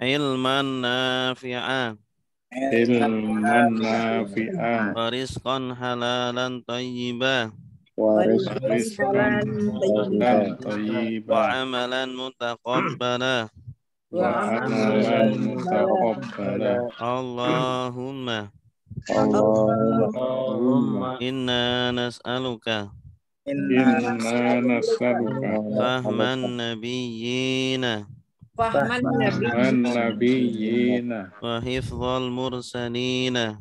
ilman nafi'a ilman nafi'a wa rizqan halalan thayyiba rizqan halalan thayyiba wa amalan mutaqabbala wa amalan mutaqabbala. Allahumma Allahumma inna nas'aluka inna nas'aluka fahman nabiyyina Fahman man nabiyyina wa hifdzal mursalina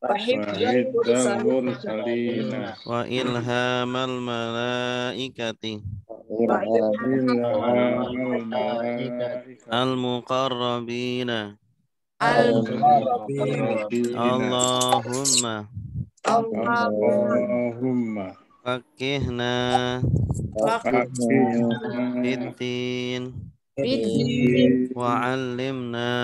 wa hiddal mursalina wa ilhamal malaikati ilhamal malaika al-muqarrabina al-muqarrabina. Allahumma fakihna faqihna fiddin wa 'allimna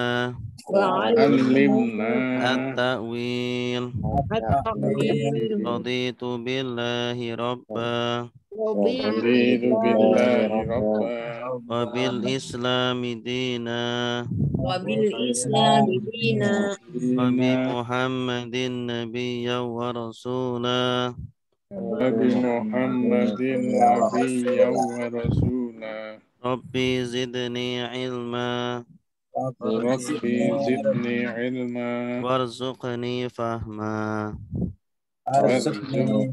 allimna at-ta'wil raditu billahi rabba raditu billahi rabba wa bil islami dina wa bi muhammadin nabiyya wa rasula wa bi muhammadin nabiyyan wa rasula. rabbi zidni ilma Rabbi zidni ilma warzuqni fahma warzuqni.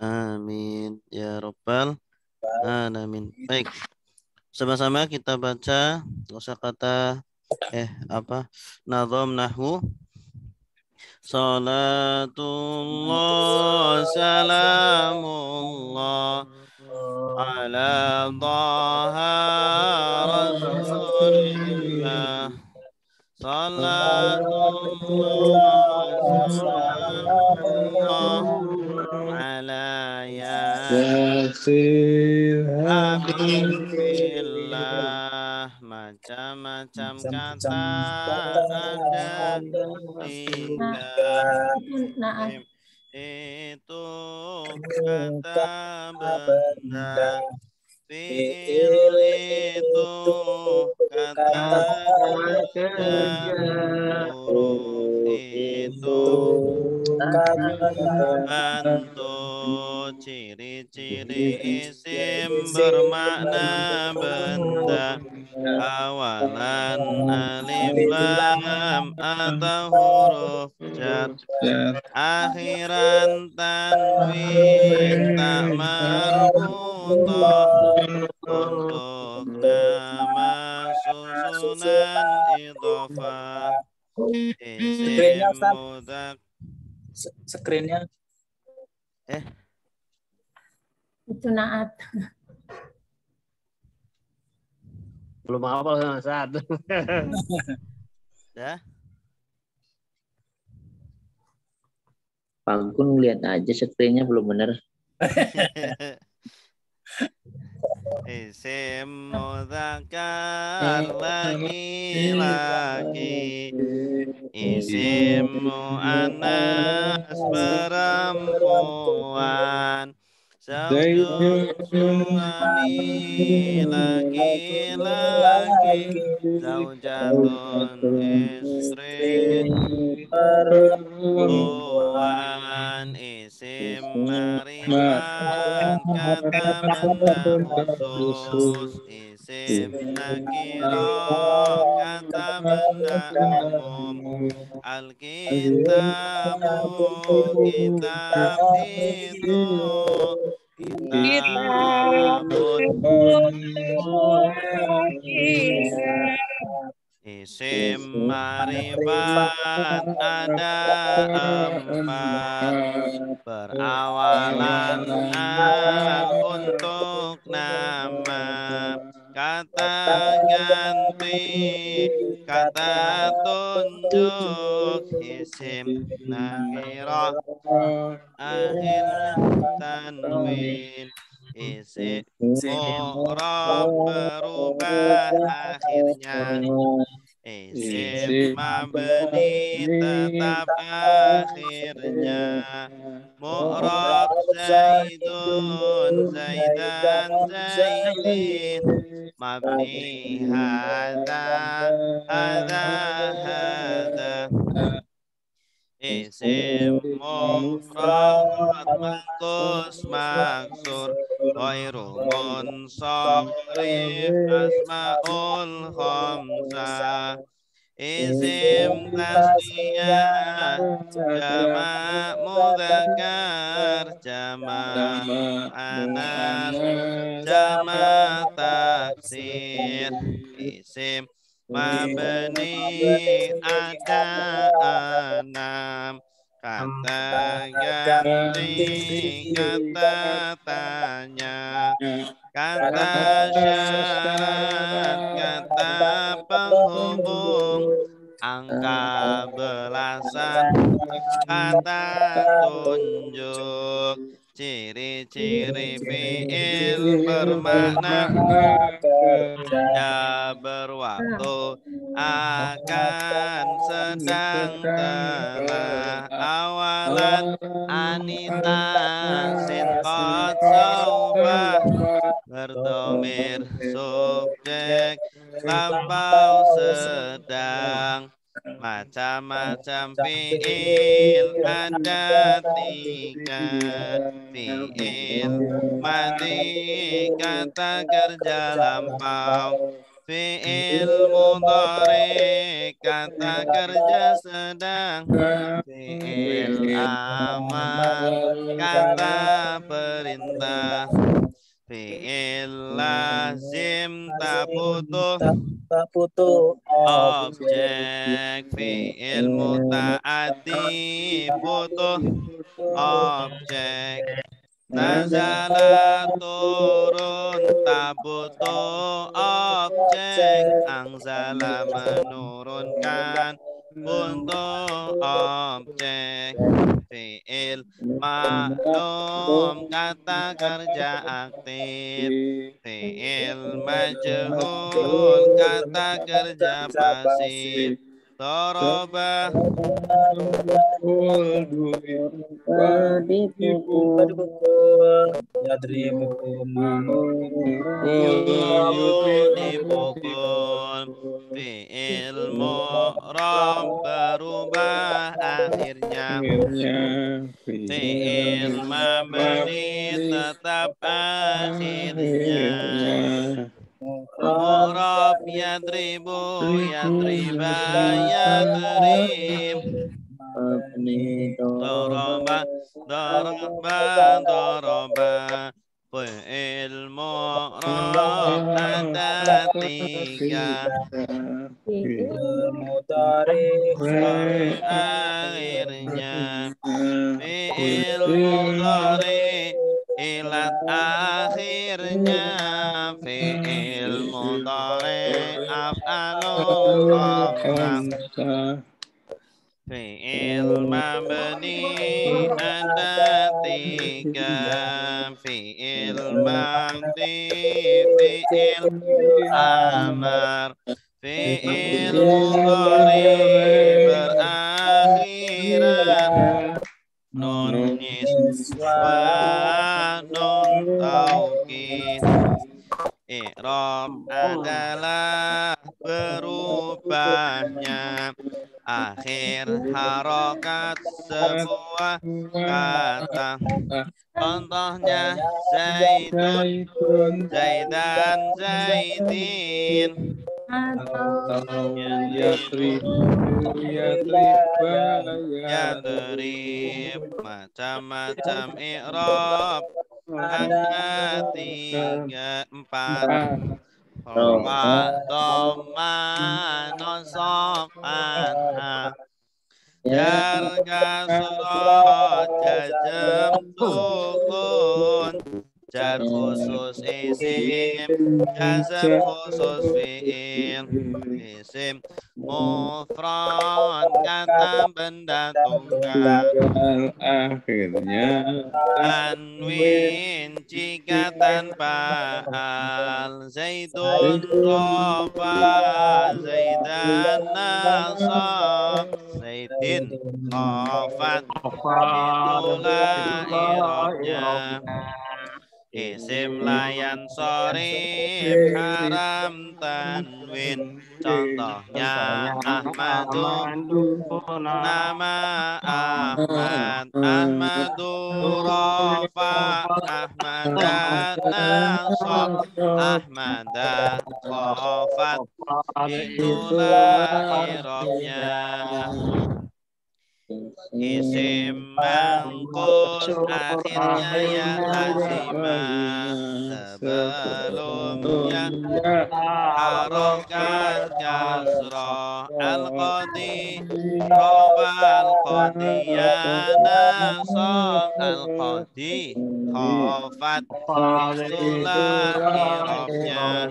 amin ya rabbal alamin. Baik, sama-sama kita baca kosakata nazam nahwu. Salatullah salamullah ala dhaha rasulillah. Salatullah salamullah ala Yasir Habibillah. Macam-macam kata ada tiga. Itu kata benda, fi'il itu kata kerja, huruf itu bantu, ciri-ciri isim bermakna benda, awalan alif lam atau huruf jar, akhiran tanwin tak marbutah, untuk nama susunan idhofah, isim mudak. Screennya itu naat. Belum hafal sama satu. Ya. Pak Gun lihat aja screennya belum benar. Isim mudzakkar laki-laki, isim muannas perempuan, zaujun suami laki-laki, zaujatun istri perempuan, isim ma'rifat kata benda khusus, isim nakirah kata benda umum, alkitabu kitab itu, kitabun isim ma'rifat ada empat, berawalan al untuk nama, kata ganti, kata tunjuk, isim nakirah akhirnya tanwin, isim mu'rab berubah akhirnya, isim mabni tetap akhirnya, mu'rab zaidun zaidan zaidin, mabni hada isim mufrad manqus maksur ghairu munsharif asmaul khamsah isim tasniyah jamak mudzakkar jamak muannas jamak taksir isim mabni ada enam kata ganti kata tanya kata syarat kata penghubung angka belasan kata tunjuk ciri-ciri fiil bermakna kerja berwaktu akan sedang telah awalan anita sinqat saufa berdomir subjek lampau sedang macam-macam fiil ada tiga fiil madi kata kerja lampau fiil mudhari kata kerja sedang fiil amar kata perintah fiil lazim tak butuh objek fiil mutaaddi butuh objek nazala turun tak butuh objek anzala menurunkan butuh objek fiil maklum kata kerja aktif fiil majhul kata kerja pasif doroba dipukul fiil mu'rab berubah akhirnya fiil mabni tetap akhirnya mu'rab yadribu yadriba yadrib doroba doroba doroba fiil mu'rab ada tiga akhirnya fiil mudhari ilat akhirnya fiil mudhari af'alul khamsah fiil mabni ada tiga fiil madi fiil amar fiil mudhari berakhiran nun niswa nun taukid i'rab adalah berubahnya akhir harokat sebuah kata contohnya zaitun zaidan zaidin yadrib macam-macam i'rab ada tiga empat Roma doma nosok anha jar kasrot jazm sukun jar khusus isim jazm khusus fiil isim mufrad kata benda tunggal akhirnya tanwin jika tanpa al zaidun roba zaidan nasab zaidin khafat itulah i'rabnya Isim layan sorif haram tanwin. Contohnya Ahmadu, nama Ahmad, Ahmadu rofa, Ahmada nasab, Ahmada khofat. Itulah irobnya. Isim mangkus akhirnya ya lazimah. Sebelumnya harokat kasroh al-qadi rofa al-qadiyana sob al-qadi khofat. Itulah irobnya.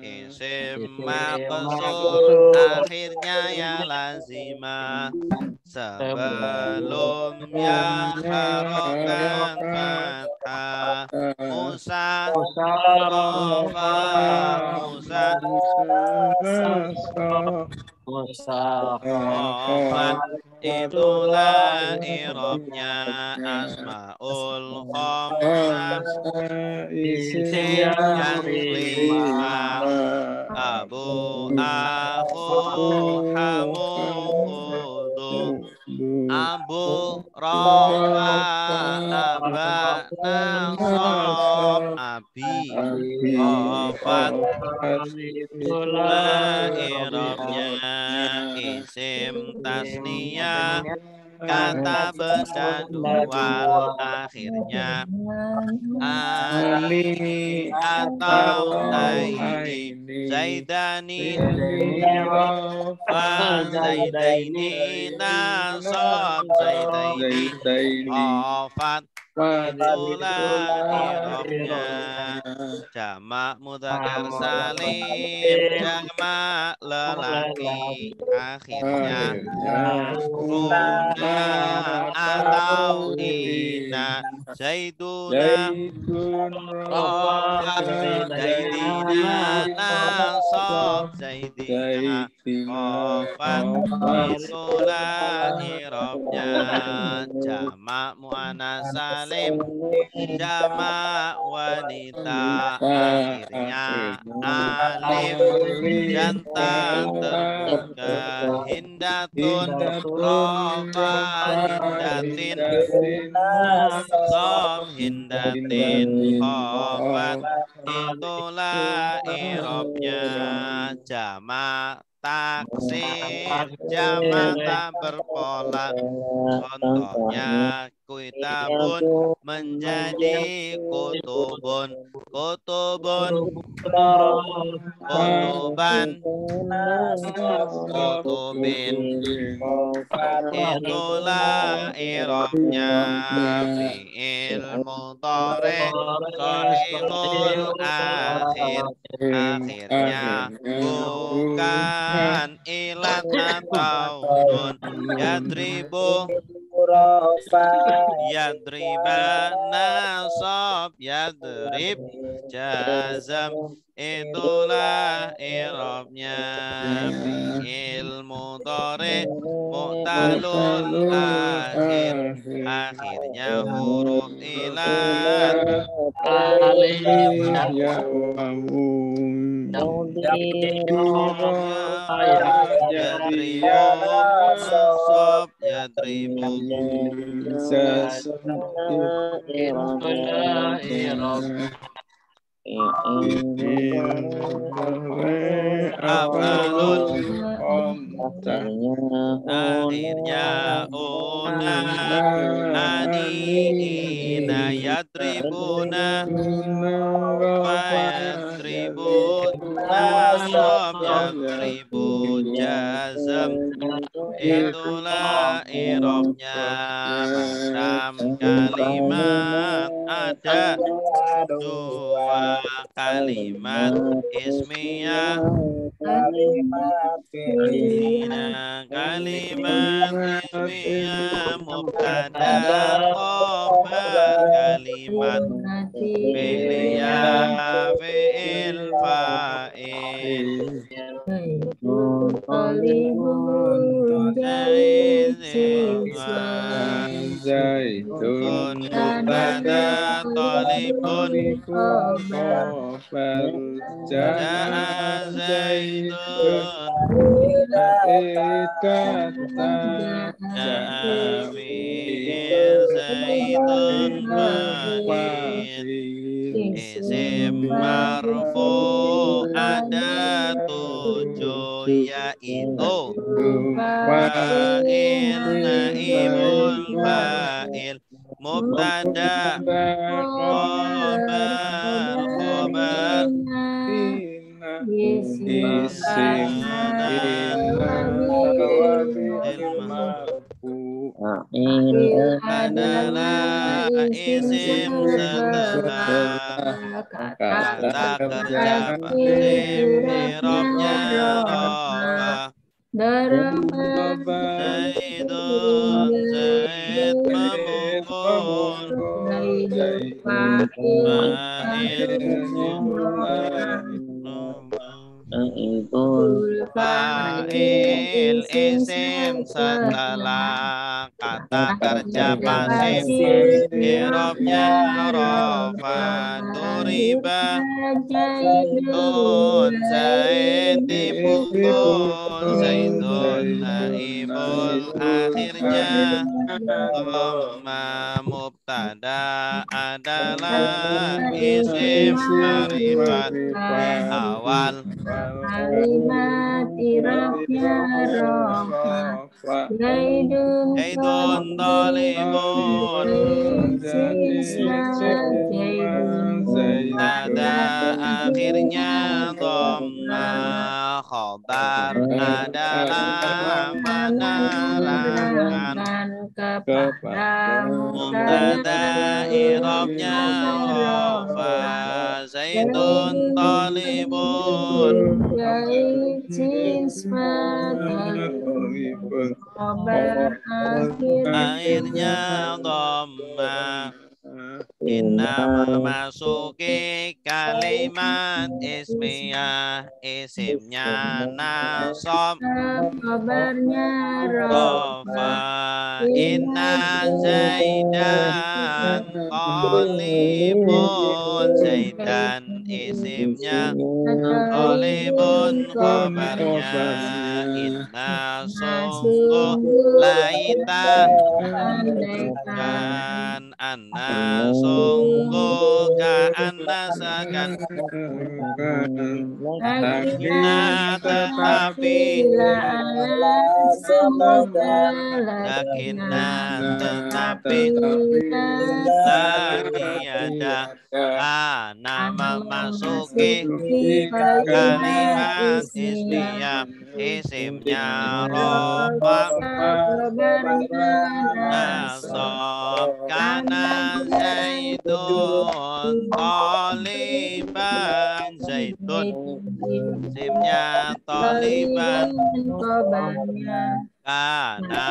Isim maqsur akhirnya ya lazimah. Sebelumnya harokat fathah Musa rofa Musa khofat. Itulah irobnya. Asmaul khamsah isim yang lima. Abu aku hamu khudu Abu rofa aba nasab abi khofat. Itulah irobnya. Isim tasniyah kata benda dual akhirnya ani atau aini. Zaidani fa zaidaini nasab zaidaini khofat. Itulah irobnya. Jamak mudzakkar salim jamak lelaki akhirnya runa atau ina. Zaiduna khofat zaidina nasab zaidina khofat. Itulah irobnya. Jamak muannas salim jamak wanita akhirnya alif jantan terbuka. Hindatun rofa hindatin sob hindatin khofat. Itulah irobnya. Jamak taksir jamak tak berpola. Contohnya kitabun menjadi kutubun, kutubun kutuban kutubin. Itulah irobnya. Fi'il mudhari shahihul akhir akhirnya bukan ilat atau nun. Yadribu yadriba nasab yadrib jazam. Itulah irobnya. Fi'il mudhari mu'talul akhir akhirnya huruf ilat alif ya yadribu nasab yadribu afalun akhirnya una aniina yadribuna fayadribun nasab yadribu jazam. Itulah irobnya. Dalam kalimat ada dua kalimat ismiyah kalimat ismiyah mubtada khobar kalimat fi'liyah fi'il fa'il Kun mubtada talibun Ja'a Zaidun Ja'a fi'il Zaidun fa'il Isim marfu ada 7 yaitu fa'il naibul fa'il mubtada khobar adalah isim setelah kata kerja pasim irobnya rofa Zaidun Zaid memukul fa'il isim setelah kata kerja pasif irobnya rofa duriba Zaidun Zaid dipukul Zaidun naibul akhirnya dhamma mubtada adalah isim ma'rifat awal kalimat irafnya rofa Zaidun talibun ada akhirnya dhamma khobar adalah menerangkan mubtada irobnya rofa Zaidun talibun akhirnya dhamma Inna memasuki kalimat ismiyah isimnya nasab kabarnya rofa Inna Zaidan talibun Zaidan isimnya talibun kabarnya Inna sungguh laita dan anna sungguh ka'anna sakan Inna tetapi Lakinna tetapi tiada ana memasuki kalimat ismiyah isimnya rofa nasab kana Zaidun taliban Zaidun isimnya taliban Kana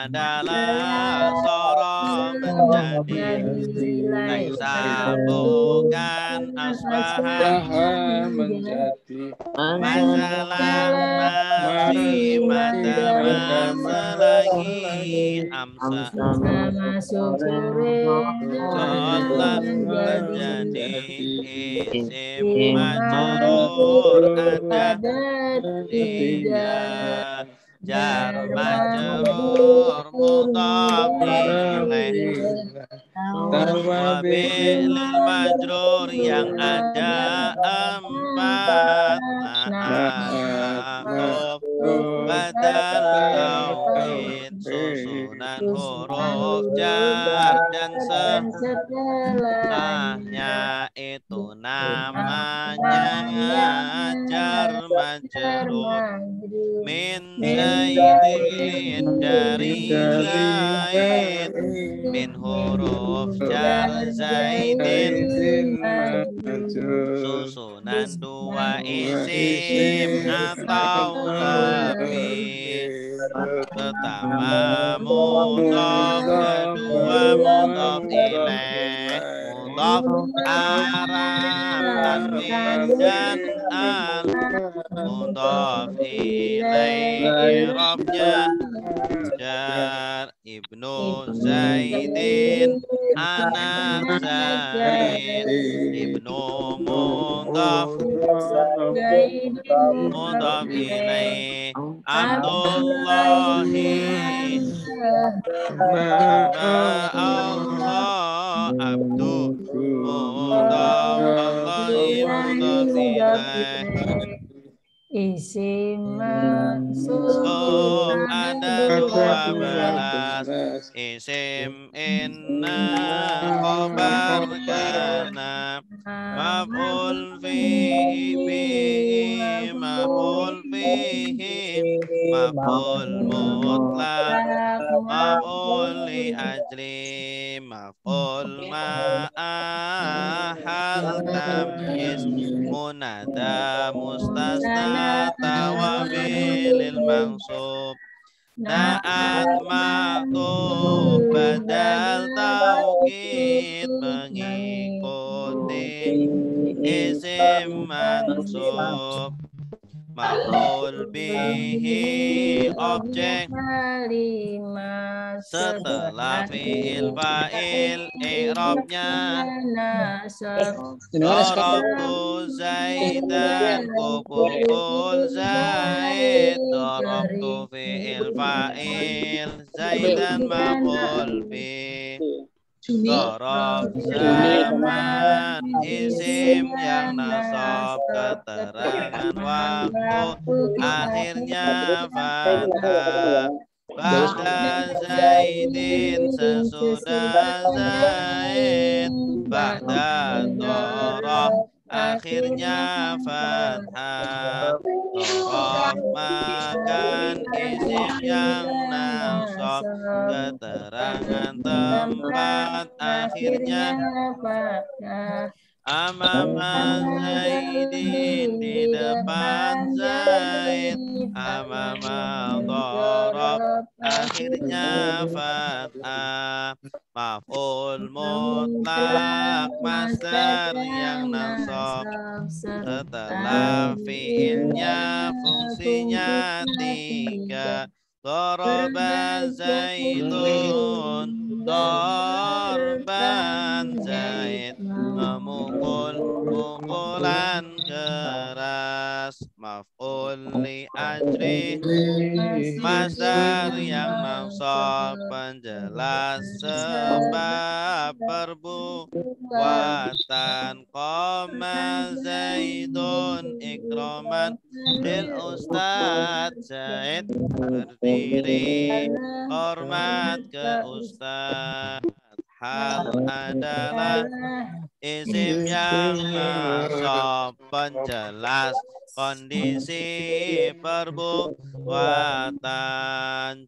adalah soro menjadi Laisa bukan asbaha menjadi Masalah masih mata selagi amsa Sholat menjadi isim majrur ada tiga jar majrur mudhaf ilaih wa fi'il majrur yang ada empat ma'ruf badal tauhid susunan huruf jar dan setelahnya itu namanya jar majrur min zaidin dari zaid min huruf jar zaidin susunan dua isim atau lebih pertama mudhaf kedua mudhaf ilaih mudhaf arab tanwin dan al mudhaf ilaih i'rabnya jar Ibnu Zaidin, Ana Zaid, Ibnu Mudhaf, Mudhaf ilaih, Abdullahi, Allah, Abdu, Mudhaf, Allahi, Mudhaf ilaih. Isim mansub Ada 12, isim inna, khobar kana, maf'ul fihi, maf'ul fihi, maf'ul mutlaq, maf'ul li ajli, maf'ul ma'ahal tamyiz, munada mustasna tawabilil mansub, naat maktub badal taukid mengikuti isim mansub, maf'ul bihi objek setelah fi'il fa'il, i'rabnya darabtu Zaidan, kupukul Zaid, darabtu fi'il fa'il, Zaidan maf'ul bih, darab zaman isim yang nasab keterangan waktu akhirnya fathah, ba'da Zaidin sesudah Zaid, ba'da darab akhirnya fathah, darab makan isim yang nasab keterangan tempat akhirnya amama Zaidin di depan Zaid, amama darab akhirnya fathah, maf'ul mutlak masdar yang nasab setelah fi'ilnya fungsinya 3, daraba Zaidun, darban Zaid, memukul pukulan keras, maf'ul li ajri masdar yang nasab penjelas sebab perbuatan, qama Zaidun ikraman lil ustad, Zaid berdiri hormat ke ustad, hal adalah isim yang nasab penjelas kondisi perbuatan,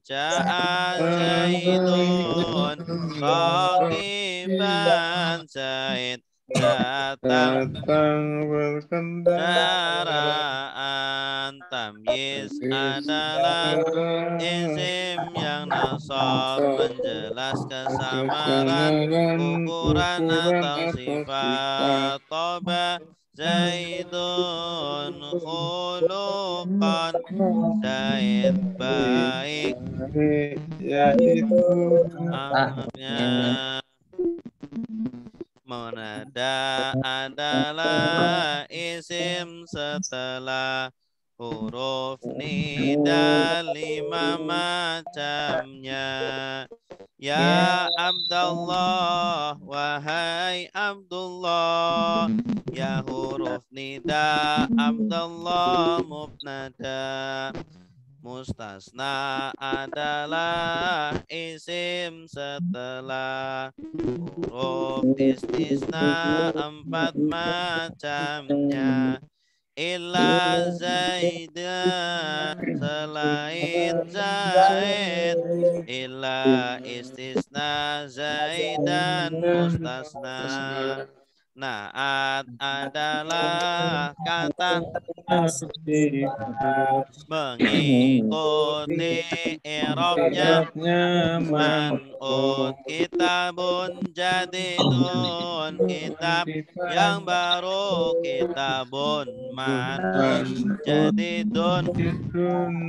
ja'a Zaidun rakiban, Zaid datang berkendaraan, tamyiz adalah isim yang nasab menjelas kesamaran ukuran atau sifat, toba Zaidun khuluqan, Zaid baik yaitu amalnya. Munada adalah isim setelah huruf nida 5 macamnya. Ya Abdullah, wahai Abdullah, ya huruf nida Abdullah mubtada, mustasna adalah isim setelah huruf istisna 4 macamnya. Illa Zaidan, selain Zaid, illa istisna Zaidan mustasna, Naat adalah kata mengikuti i'rabnya man'ut kitabun jadidun kitab yang baru kitabun man'ut jadidun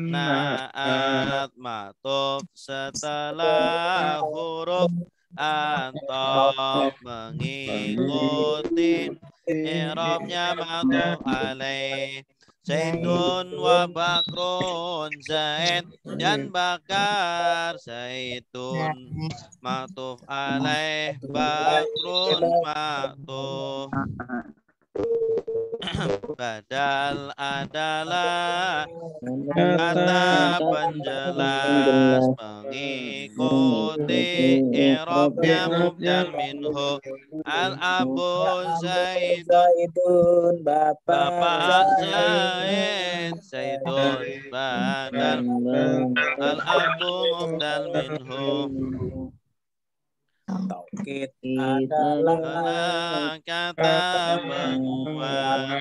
naat matuf setelah huruf atau mengikuti i'rabnya matuf alaih Zaidun wa Bakrun Zaid dan Bakar Zaidun matuf alaih Bakrun matuf badal adalah kata penjelas mengikuti i'rabnya mubdal minhu al-abu Zaidun Bapak Zaid Zaidun badal al-abu mubdal minhu Taukid adalah kata penguat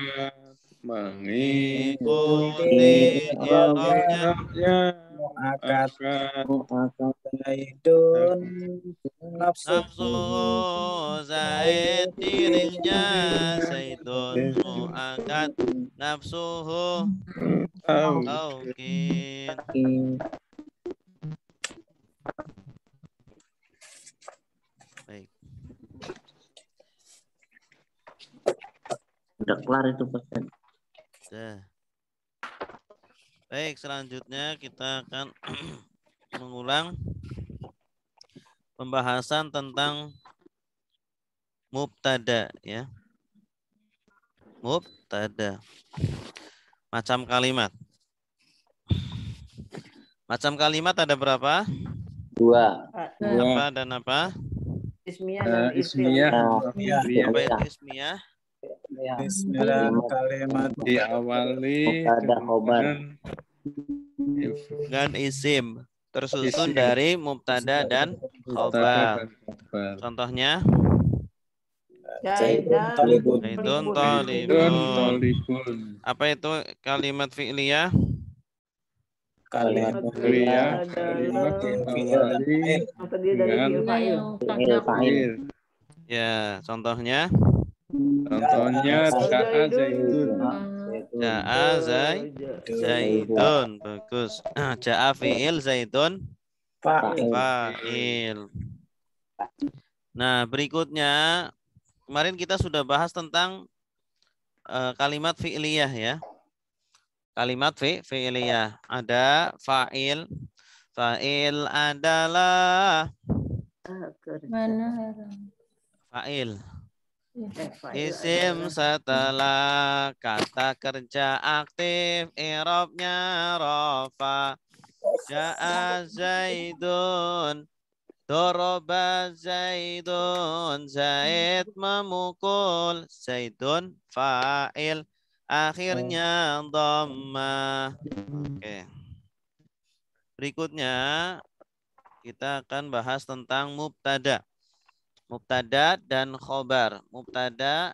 mengikuti i'rabnya mu'akad Zaidun nafsu nafsu Zaid dirinya Zaidun mu'akad nafsuhu taukid. Baik. Udah kelar itu Ustaz. Sudah. Baik, selanjutnya kita akan mengulang pembahasan tentang mubtada ya. Mubtada. Macam kalimat. Macam kalimat ada berapa? 2. Apa dan apa? Ismiyah dan ismiyah. Apa itu ismiyah? Bismillah kalimat diawali Mubtada khobar. Dan isim tersusun dari mubtada dan khobar. Contohnya Zaidun talibun. Apa itu kalimat fi'liyah? kalimat Fi'liyah dengan fa'il. Ya, contohnya Ja'a Zaidun. Ja'a Zaidun. Bagus. Ja'a fi'il Zaidun fa'il. Nah, berikutnya kemarin kita sudah bahas tentang kalimat fi'liyah ya. Kalimat fi'liyah. Ada fa'il. Fa'il adalah fa'il. Isim setelah kata kerja aktif i'rabnya rafa. Ja'a Zaidun. Doroba Zaidun. Zaid memukul. Zaidun fa'il. Akhirnya dhammah. Oke. Berikutnya kita akan bahas tentang mubtada. Mubtada dan khobar. Mubtada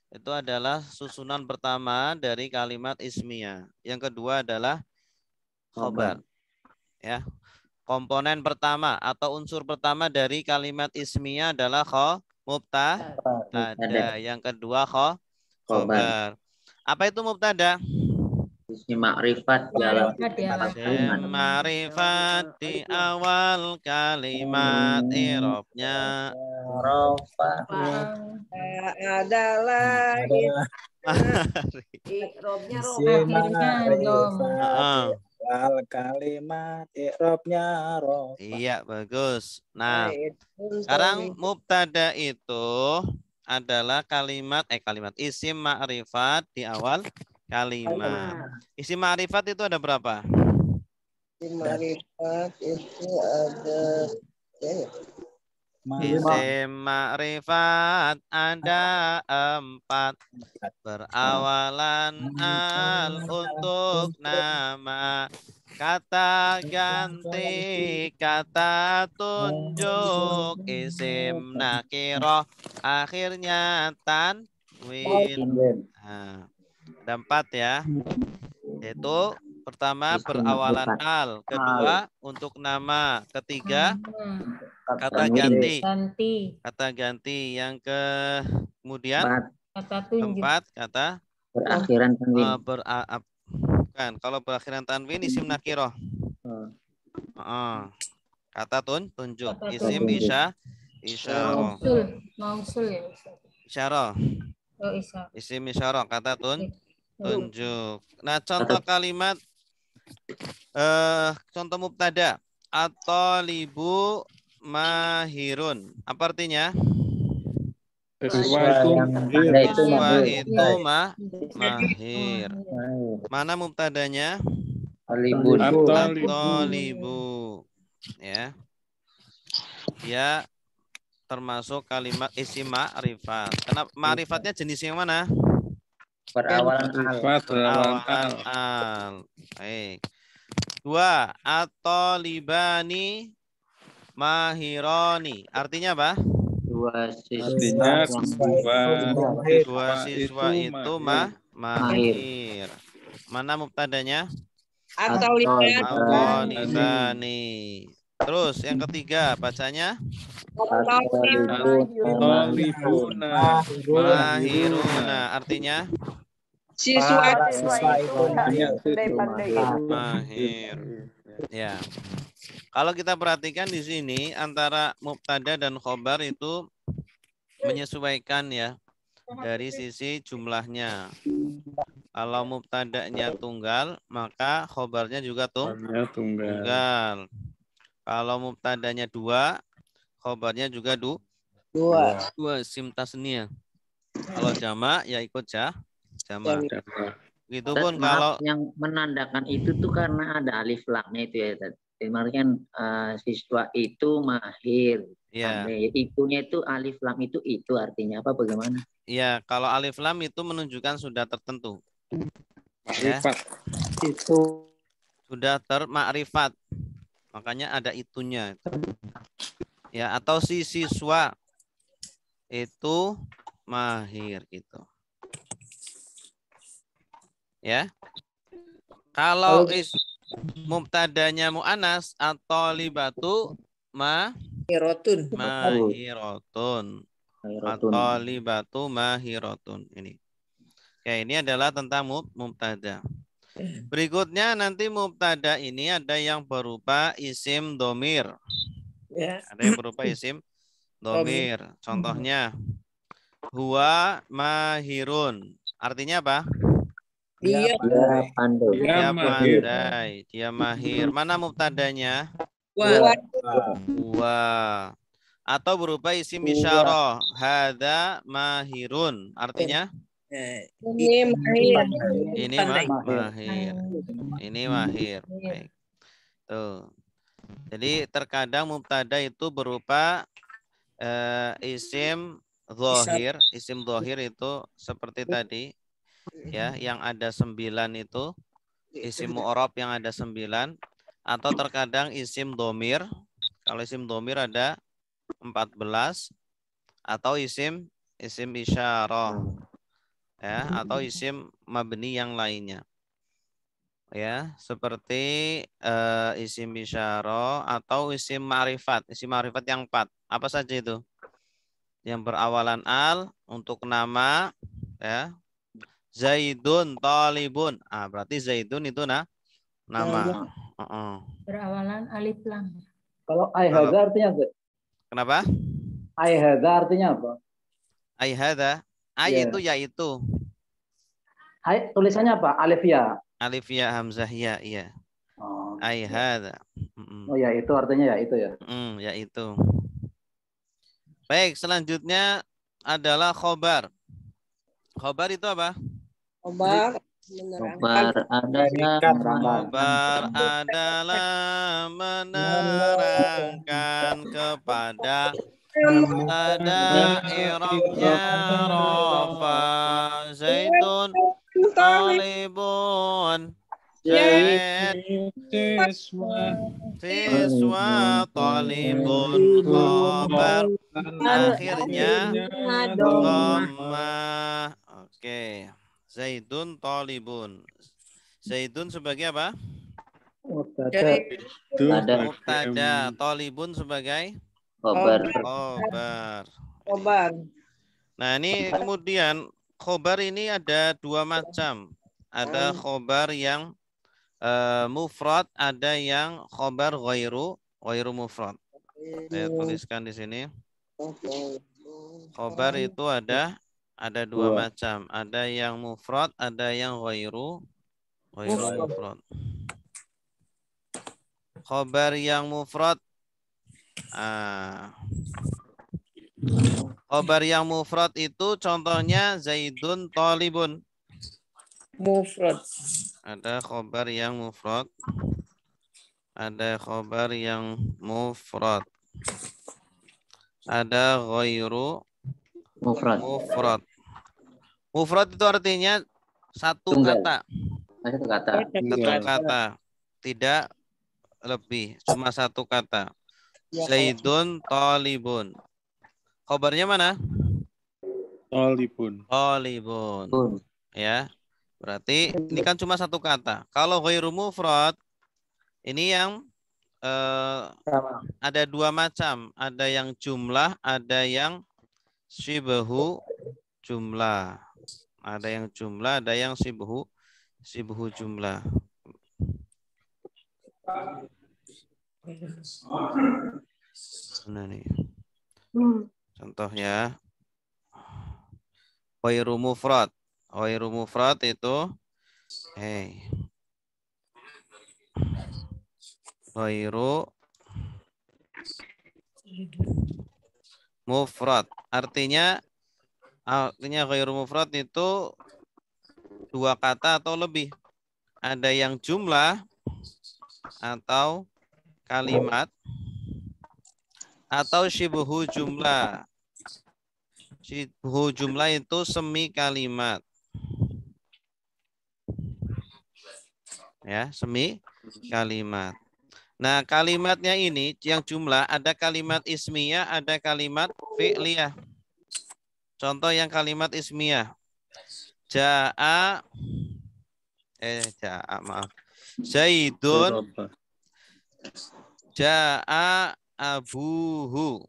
itu adalah susunan pertama dari kalimat ismiyah. Yang kedua adalah khobar. Ya. Komponen pertama atau unsur pertama dari kalimat ismiyah adalah mubtada. Yang kedua khobar. Apa itu mubtada? Isim ma'rifat dalam Isim ma'rifat di awal kalimat i'rabnya rafa. adalah I'rabnya isim ma'rifat. wal kalimat i'rabnya rafa. Iya, bagus. Nah, sekarang mubtada itu adalah kalimat isim ma'rifat di awal kalimat. Isim ma'rifat itu ada berapa? Isim ma'rifat itu ada Isim ma'rifat ada 4. Berawalan al untuk nama. Kata ganti, kata tunjuk, isim nakiroh, akhirnya tanwin. Nah, ada 4 ya. Yaitu pertama berawalan al, kedua untuk nama, ketiga kata ganti. Kata ganti. Yang kemudian Kata tunjuk. keempat kata Berakhiran tanwin. Bukan, kalau berakhiran tanwin isim nakiroh. Kata tunjuk. Kata Isim tunjuk. isyarah. Mausul ya. Isyarah. Oh, Isa. Isim isyarah, kata tunjuk. Nah, contoh kalimat contoh mubtada. At-thalibu mahirun. Apa artinya? Siswa itu Siswa itu mahir. Mana mubtadanya? At-thalibu. Ya. Dia termasuk kalimat isim ma'rifat. Kenapa ma'rifatnya jenis yang mana? Berawalan al. Baik. 2. At-thalibani mahironi. Artinya apa? Dua siswa itu mahir. Mana mubtadanya? At-thalibani. Terus yang ketiga bacanya? Mahiruna. Artinya? Siswa itu mahir. Ya. Kalau kita perhatikan di sini antara mubtada dan khobar itu menyesuaikan ya dari sisi jumlahnya. Kalau mubtadanya tunggal, maka khobarnya juga tunggal. Kalau mubtadanya 2, khobarnya juga 2 isim tasniyah. Kalau jamak ya ikut jamak. Begitupun kalau yang menandakan itu tuh karena ada alif lamnya itu ya. Kemarin kan siswa itu mahir. ya. Itunya itu alif lam itu artinya apa bagaimana? Ya, kalau alif lam itu menunjukkan sudah tertentu. Ya. Itu Sudah termakrifat. Makanya ada itunya. Ya, atau si siswa itu mahir gitu. Ya. Kalau mubtadanya mu'anas atau libatu mahiratun. At-thalibatu mahiratun. Ini. Oke, ini adalah tentang mubtada. Berikutnya nanti mubtada ini ada yang berupa isim domir. Ada yang berupa isim domir. Contohnya huwa mahirun. Artinya apa? Dia pandai. Dia mahir. Mana mubtadanya? Wa. Atau berupa isim isyarah. Hada mahirun. Artinya? ini mahir. Ini mahir. Baik. Tuh. Jadi terkadang mubtada itu berupa isim zahir. Isim zahir itu seperti tadi. Ya, yang ada 9 itu. Isim mu'rab yang ada 9. Atau terkadang isim domir. Kalau isim domir ada 14. Atau isim isyarah. Ya, atau isim mabni yang lainnya. Ya, seperti isim isyarah atau isim ma'rifat. Isim ma'rifat yang 4. Apa saja itu? Yang berawalan al untuk nama, ya. Zaidun talibun. Berarti Zaidun itu nama. Berawalan alif lam. Kalau aihada artinya apa? Kenapa? Aihada artinya apa? Aihada. Itu yaitu. Tulisannya apa? Alif ya. Alif ya hamzah ya, iya. Aihada. Oh ya, itu artinya ya itu ya. Ya itu. Baik, selanjutnya adalah khobar. Khobar itu apa? Khobar adalah menerangkan kepada ada i'rabnya rafa Zaidun talibun Zaid. Siswa. Siswa. Talibun. Khobar. Akhirnya dhammah. Oke. Zaidun talibun. Zaidun sebagai apa? Mubtada. Talibun sebagai Khobar. khobar. Khobar. Nah, ini kemudian khobar ini ada dua macam. Ada khobar yang mufrad, ada yang khobar ghairu mufrad. Saya tuliskan di sini. Khobar itu ada dua macam. Ada yang mufrad, ada yang ghairu mufrad. Khobar yang mufrad. Khobar yang mufrad itu contohnya Zaidun talibun. Mufrad. Ada khobar yang mufrad. Ada khobar yang mufrad. Ada ghairu Mufrad. mufrad. Mufrad itu artinya satu Tunggal. kata. Satu kata. Satu kata. Tidak lebih. Cuma satu kata. Zaidun talibun. Khobarnya mana? Talibun. Talibun. Ya. Berarti ini kan cuma satu kata. Kalau ghairu mufrad, ini yang ada dua macam. Ada yang jumlah, ada yang syibhu jumlah. Ada yang jumlah, ada yang syibhu jumlah. Nah nih. Contohnya ghairu mufrad. Ghairu mufrad itu ghairu mufrad. Artinya ghairu mufrad itu dua kata atau lebih. Ada yang jumlah atau kalimat atau syibhu jumlah. Syibhu jumlah itu semi kalimat. Ya, semi kalimat. Nah, kalimatnya ini yang jumlah ada kalimat ismiyah, ada kalimat fi'liyah. Contoh yang kalimat ismiyah. Zaidun ja'a abuhu.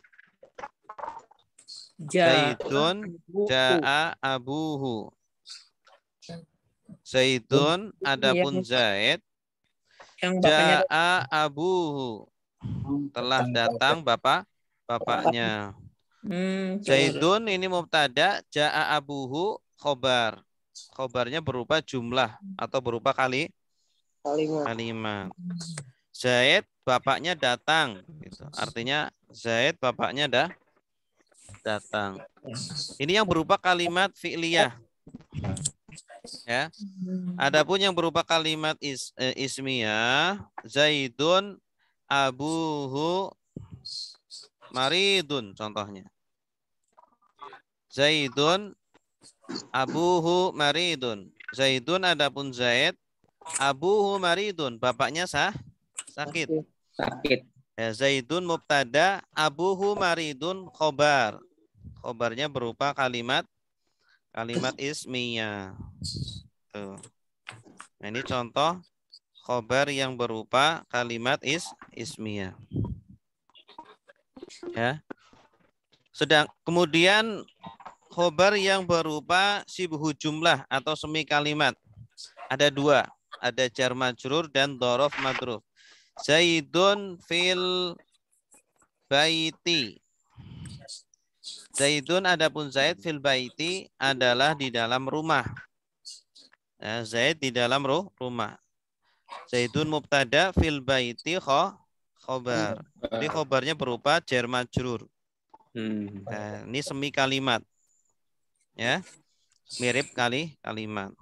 Zaidun ja'a abuhu. Zaidun adapun Zaid ja'a abuhu. Telah datang bapaknya. Zaidun ini mubtada, ja'a abuhu khobar. Khobarnya berupa jumlah atau berupa kalimat. Zaid bapaknya datang. Gitu. Artinya Zaid bapaknya datang. Ini yang berupa kalimat fi'liyah. Ya. Adapun yang berupa kalimat ismiyah, Zaidun abuhu maridun contohnya. Zaidun abuhu maridun. Zaidun adapun Zaid, abuhu maridun, bapaknya sakit. Ya, Zaidun mubtada, abuhu maridun khobar. Khobarnya berupa kalimat ismiyah. Tuh. Nah, ini contoh khobar yang berupa kalimat ismiyah. Ya. Kemudian khobar yang berupa syibhu jumlah atau semi kalimat. Ada dua. Ada jar majrur dan dhorof madruf. Zaidun fil baiti. Zaidun adapun Zaid fil baiti adalah di dalam rumah. Ya, Zaid di dalam rumah. Zaidun mubtada fil baiti khobar. Jadi khobarnya berupa jar majrur. Nah, ini semi kalimat. Ya. Mirip kalimat.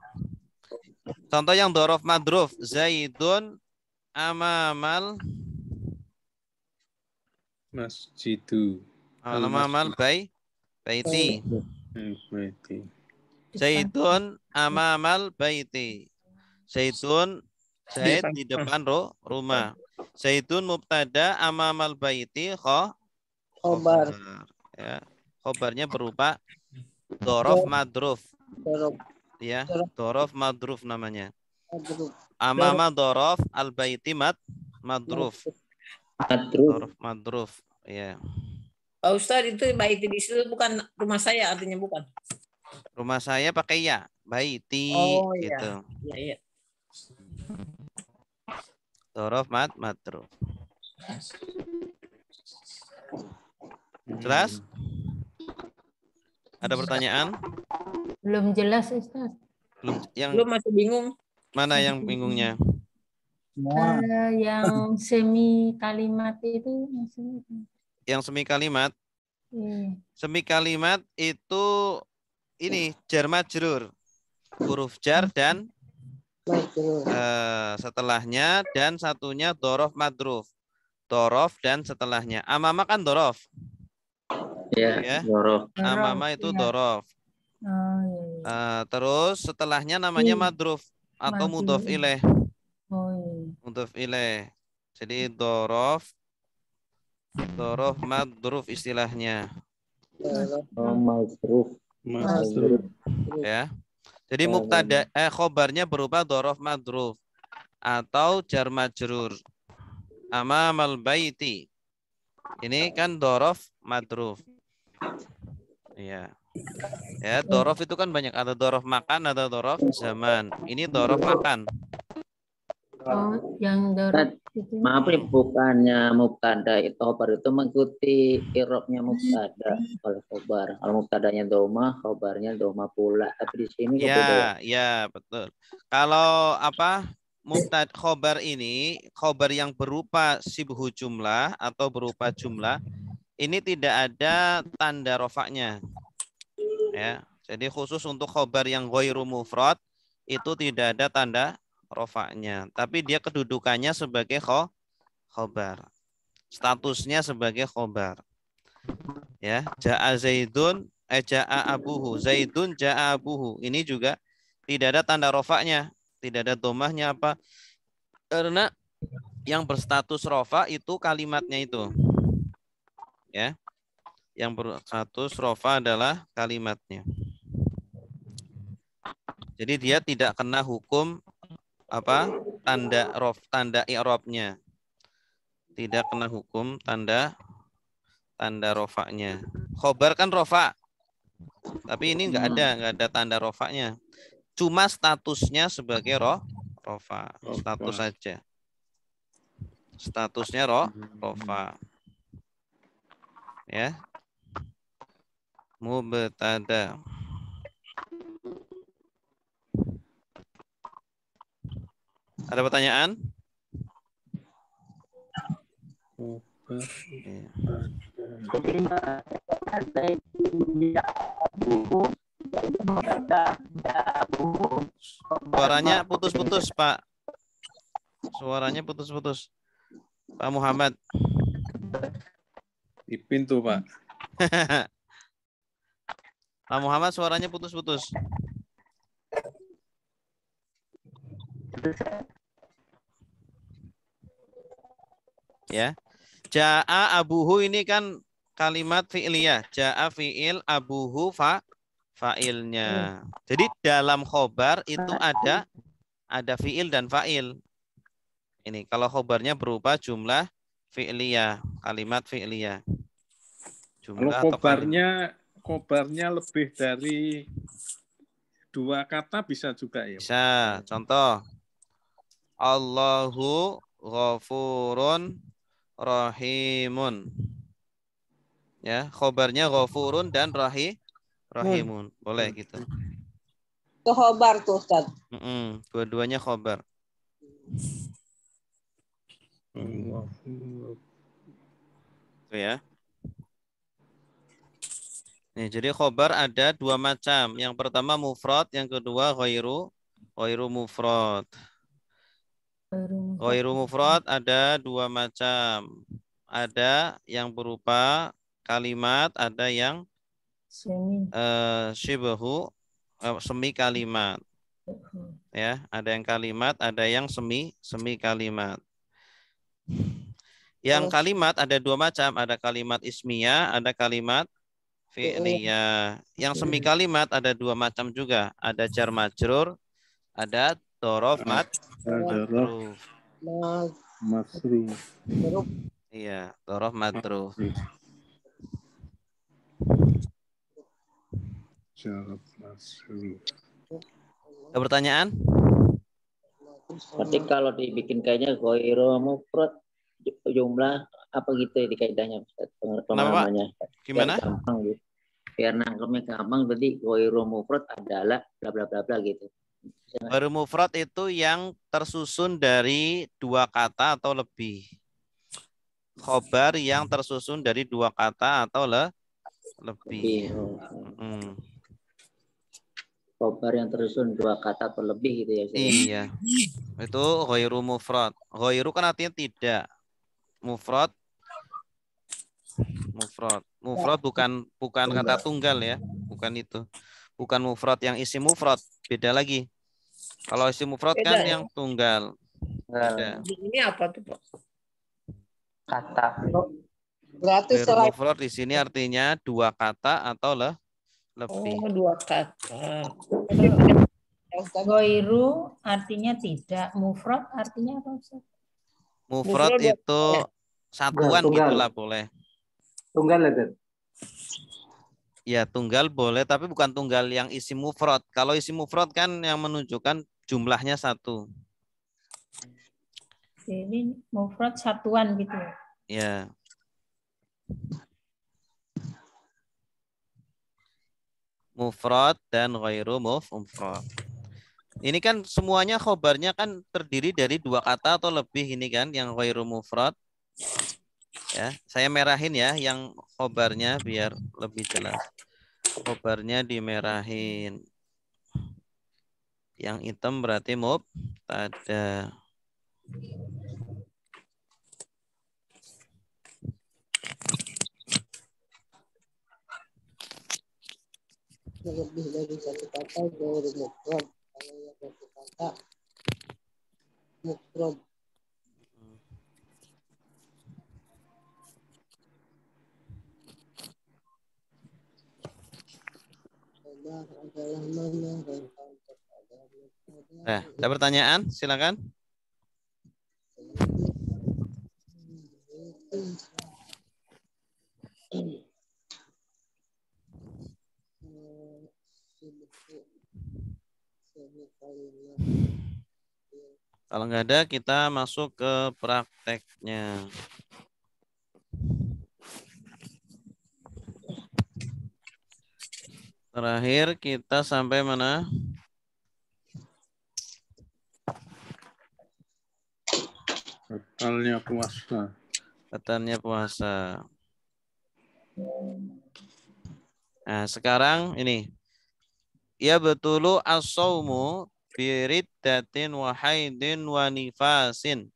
Contoh yang dhorof madruf, Zaidun amamal masjidu. Amamal baiti. Zaidun amamal baiti. Zaidun Zaid di depan rumah. Zaidun mubtada amamal baiti Khobar. Ya. Khobarnya berupa dorof madruf. Dorof. Ya, dorof madruf namanya. Madruf. Amama dorof al baiti madruf. Dorof madruf. Ya. Pak Ustadz, itu baiti di situ bukan rumah saya, artinya bukan. Rumah saya pakai ya, baiti Oh iya. gitu. Iya, iya. Dorof madruf. Jelas? Ada pertanyaan? Belum jelas, Ustaz. Belum, masih bingung. Mana yang bingungnya? Yang semi kalimat itu maksudnya. Yang semi kalimat? Iya. Semi kalimat itu ini jar majrur. Huruf jar dan setelahnya, dan satunya dorof madruf. Dorof dan setelahnya. Amama kan dorof. Ya, dorof. Amama itu dorof. Oh, iya. Terus setelahnya namanya madruf atau mudhof ilaih. Oh, iya. Mudhof ilaih. Jadi dorof madruf istilahnya. Madruf. Ya. Jadi mubtada khobarnya berupa dorof madruf atau jar majrur. Amamal baiti. Ini kan dorof madruf. Iya. Ya, dorof itu kan banyak, ada dorof makan, ada dorof zaman. Ini dorof makan. Oh, yang dorof itu. Maaf nih, bukannya mubtada itu khobar itu mengikuti irobnya mubtada. Kalau khobar, kalau mubtadanya doma, khobarnya doma pula. Tapi di sini ya, ya betul. Kalau mubtada khobar ini, khobar yang berupa sibhu jumlah atau berupa jumlah, ini tidak ada tanda rofaknya. Ya, jadi khusus untuk khobar yang ghairu mufrad itu tidak ada tanda rofaknya, tapi dia kedudukannya sebagai khobar, statusnya sebagai khobar. Ya, ja'a Zaidun, ja'a abuhu, Zaidun ja'a abuhu. Ini juga tidak ada tanda rofaknya, tidak ada domahnya apa? Karena yang berstatus rofa itu kalimatnya itu. Ya. Yang berstatus rofa adalah kalimatnya. Jadi dia tidak kena hukum tanda i'rabnya. Tidak kena hukum tanda rofaknya. Khobar kan rofa. Tapi ini nggak ada tanda rofaknya. Cuma statusnya sebagai rofa. Status saja. Statusnya rofa. Ya. Mubtada. Ada pertanyaan? Suaranya putus-putus, Pak. Suaranya putus-putus. Pak Muhammad. Di pintu, Pak. Pak Muhammad suaranya putus-putus. Ya. Ja'a abuhu ini kan kalimat fi'liyah. Ja'a fi'il, abuhu fa'ilnya. Jadi dalam khobar itu ada fi'il dan fa'il. Ini kalau khobarnya berupa jumlah fi'liyah, kalimat fi'liyah. Kalau khobarnya lebih dari 2 kata bisa juga ya? Bisa. Contoh. Allahu ghafurun rahimun. Ya, khobarnya ghafurun dan rahimun. Boleh gitu. Itu khobar tuh, Ustaz. Dua-duanya khobar. Itu ya. Nih, jadi khobar ada 2 macam. Yang pertama mufrad, yang kedua ghairu mufrad. Ghairu mufrad ada 2 macam. Ada yang berupa kalimat, ada yang semi kalimat. Ya, ada yang kalimat, ada yang semi kalimat. Yang kalimat ada dua macam, ada kalimat ismiyah, ada kalimat fi'liyah. Yang semi kalimat ada dua macam juga, ada jar majrur, ada dzaraf madruf. Masri. Iya, dzaraf madruf. Jarab Masri. Ada pertanyaan? Berarti kalau dibikin kayaknya ghairu mufrad jumlah apa gitu ya di kaidahnya Ustaz, pemahamannya. Gimana? Biar gampang gitu. Biar nangkepnya gampang, berarti ghairu mufrad adalah bla bla bla bla gitu. Ghairu mufrad itu yang tersusun dari dua kata atau lebih. Khobar yang tersusun dari dua kata atau lebih. Khobar yang tersusun dua kata atau lebih gitu ya Ustaz. Iya. Itu ghairu mufrad. Ghairu kan artinya tidak. Mufrad bukan kata tunggal ya. Bukan itu. Bukan mufrad yang isi mufrad. Beda lagi. Kalau isi mufrad kan Beda, yang tunggal. Beda. Ini apa tuh, Pak? Kata. Berarti Ghairu mufrad di sini artinya dua kata atau lebih. dua kata. Ghairu artinya tidak, mufrad artinya apa Ustaz? Mufrad itu satuan Tunggal. gitulah boleh. Tunggal itu. Ya tunggal boleh, tapi bukan tunggal yang isi mufrad. Kalau isi mufrad kan yang menunjukkan jumlahnya satu. Ini mufrad satuan gitu. Ya. Mufrad dan ghairu mufrad. Ini kan semuanya khobarnya kan terdiri dari dua kata atau lebih ini kan yang ghairu mufrad. Ya, saya merahin ya yang khobarnya biar lebih jelas. Khobarnya dimerahin. Yang hitam berarti mubtada. Lebih dari satu kata ghairu mufrad. Kalau yang satu kata mufrad. Adalah mana Nah, ada pertanyaan? Silakan. Kalau nggak ada, kita masuk ke prakteknya. Terakhir kita sampai mana? Batalnya puasa. Batalnya puasa. Nah, sekarang ini. Ya betulu as-saumu biriddatin wa haidin wa nifasin.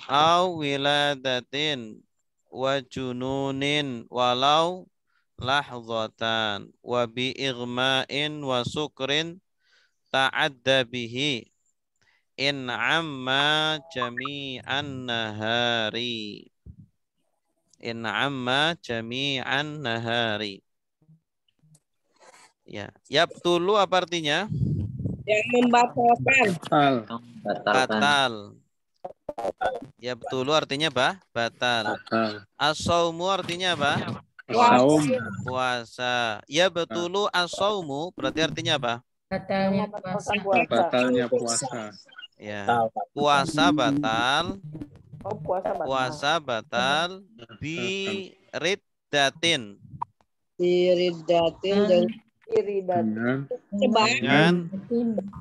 Au wiladatin wa jununin walau lahzatan wa bi igma'in wa sukrin ta'adda bihi in amma jami'an nahari. In amma jami'an nahari. Ya, yabtulu apa artinya? yang membatalkan. Batal. Yabtulu artinya batal. As-saumu artinya apa? Puasa. Ya betulu as-saumu berarti artinya apa? Batalnya puasa. Batalnya puasa. Ya. Puasa batal. Puasa batal biriddatin. Biriddatin dan Dengan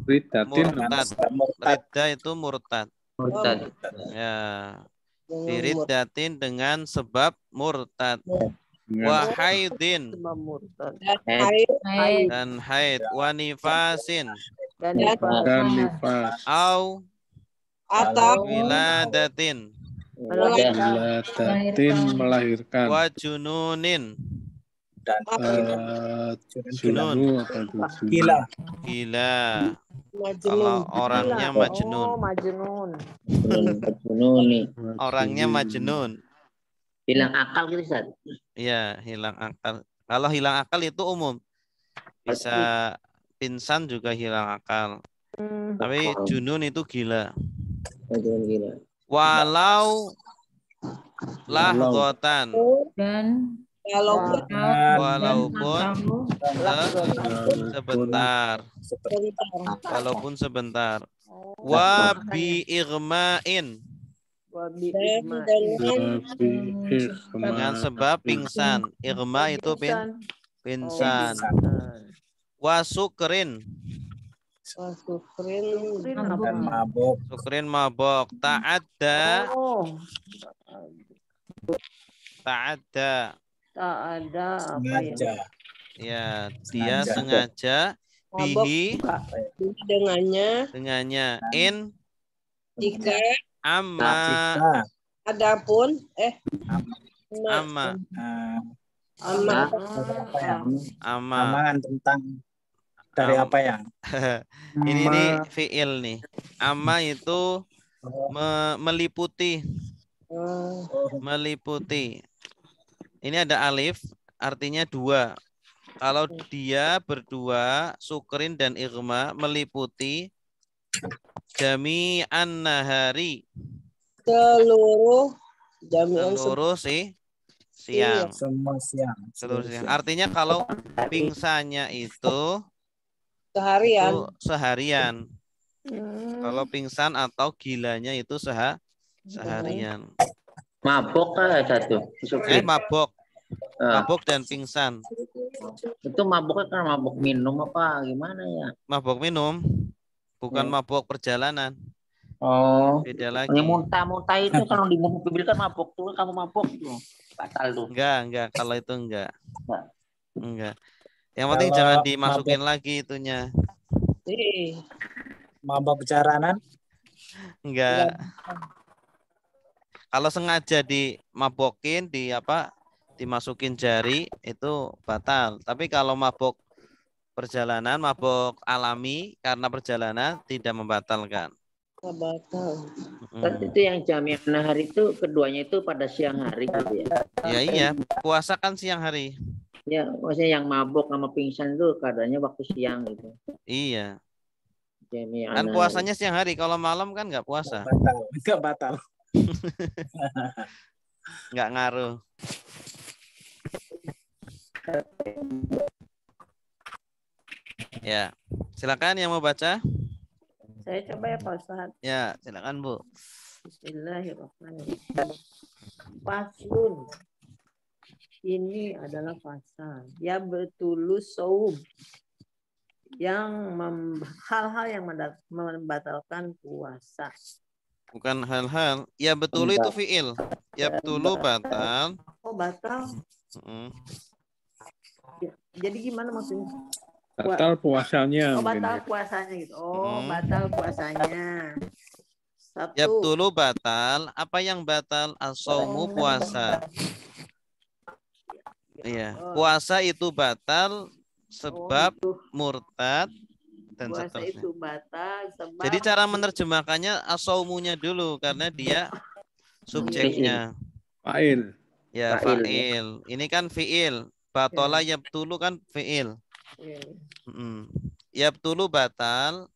murtad. Ridda itu murtad. Ya. Biriddatin dengan sebab murtad. Wa haidin dan haid. Wa nifasin Dan nifas. au atau wiladatin. Wiladatin melahirkan. Wa jununin Dan Junun. Junu apa tuh? gila. Gila. Majnun. Kalau orangnya majnun. Oh, Majnun. Majnuni. Orangnya majnun. Hilang akal gitu, Ustaz. Iya, hilang akal. Kalau hilang akal itu umum. Bisa pingsan juga hilang akal. Tapi junun itu gila. Majnun gila. Walau lahdotan. Dan Walaupun sebentar. Walaupun sebentar. Wa bi irmain. Dengan sebab pingsan. Irma itu pingsan. Wa sukrin. Dan mabuk. Sukrin mabok. Ta'adda. Ta'adda. Tak ada apa ya? Sengaja. Ya, dia sengaja bihi dengannya in Jika amma adapun amma amma Amangan tentang dari apa ya? ini nih fiil nih. Amma itu meliputi. Meliputi. Ini ada alif, artinya dua. Kalau dia berdua, sukrin dan irma meliputi jami'an nahari. seluruh Seluruh siang. Semua siang. Seluruh siang. Artinya kalau pingsannya itu seharian. seharian. Kalau pingsan atau gilanya itu seharian. Mabok lah satu. Mabok. Mabok dan pingsan. Itu maboknya kan mabok minum apa gimana ya? Mabok minum, bukan mabok perjalanan. Oh. Beda lagi. Yang muntah-muntah itu kalau di mobil kan mabok tuh, kamu mabok tuh. Batal tuh. Enggak. Kalau itu enggak. Yang penting jangan dimasukin lagi itunya. Mabok jaranan? Enggak. Kalau sengaja dimabokin, dimasukin jari itu batal. Tapi kalau mabok perjalanan, mabok alami karena perjalanan tidak membatalkan. Batal. Itu yang jami'an nahar itu keduanya itu pada siang hari gitu ya. Ya iya, puasa kan siang hari. Ya, maksudnya yang mabok sama pingsan itu keadaannya waktu siang gitu. Iya. Jami'an Kan puasanya siang hari, kalau malam kan nggak puasa. Enggak batal. Nggak ngaruh. Ya, silakan yang mau baca. Saya coba ya Pak Ustadz. Ya, silakan Bu. Bismillahirrahmanirrahim. Faslun. Ini adalah pasal. Ya betulus saum. Yang hal-hal yang membatalkan puasa. Bukan hal-hal. Ya betul itu fiil. Ya betul batal. Oh batal. Ya, jadi gimana maksudnya? Batal puasanya. Oh batal puasanya gitu. Oh batal puasanya. Satu. Ya betul batal. Apa yang batal? As-saumu puasa. Iya. Puasa itu batal sebab murtad dan puasa seterusnya. itu batal sebab. Jadi cara menerjemahkannya as-saumunya dulu karena dia subjeknya. Fa'il. Ya fa'il. Ini kan fiil. Batola yabtulu kan fiil. Yabtulu batal.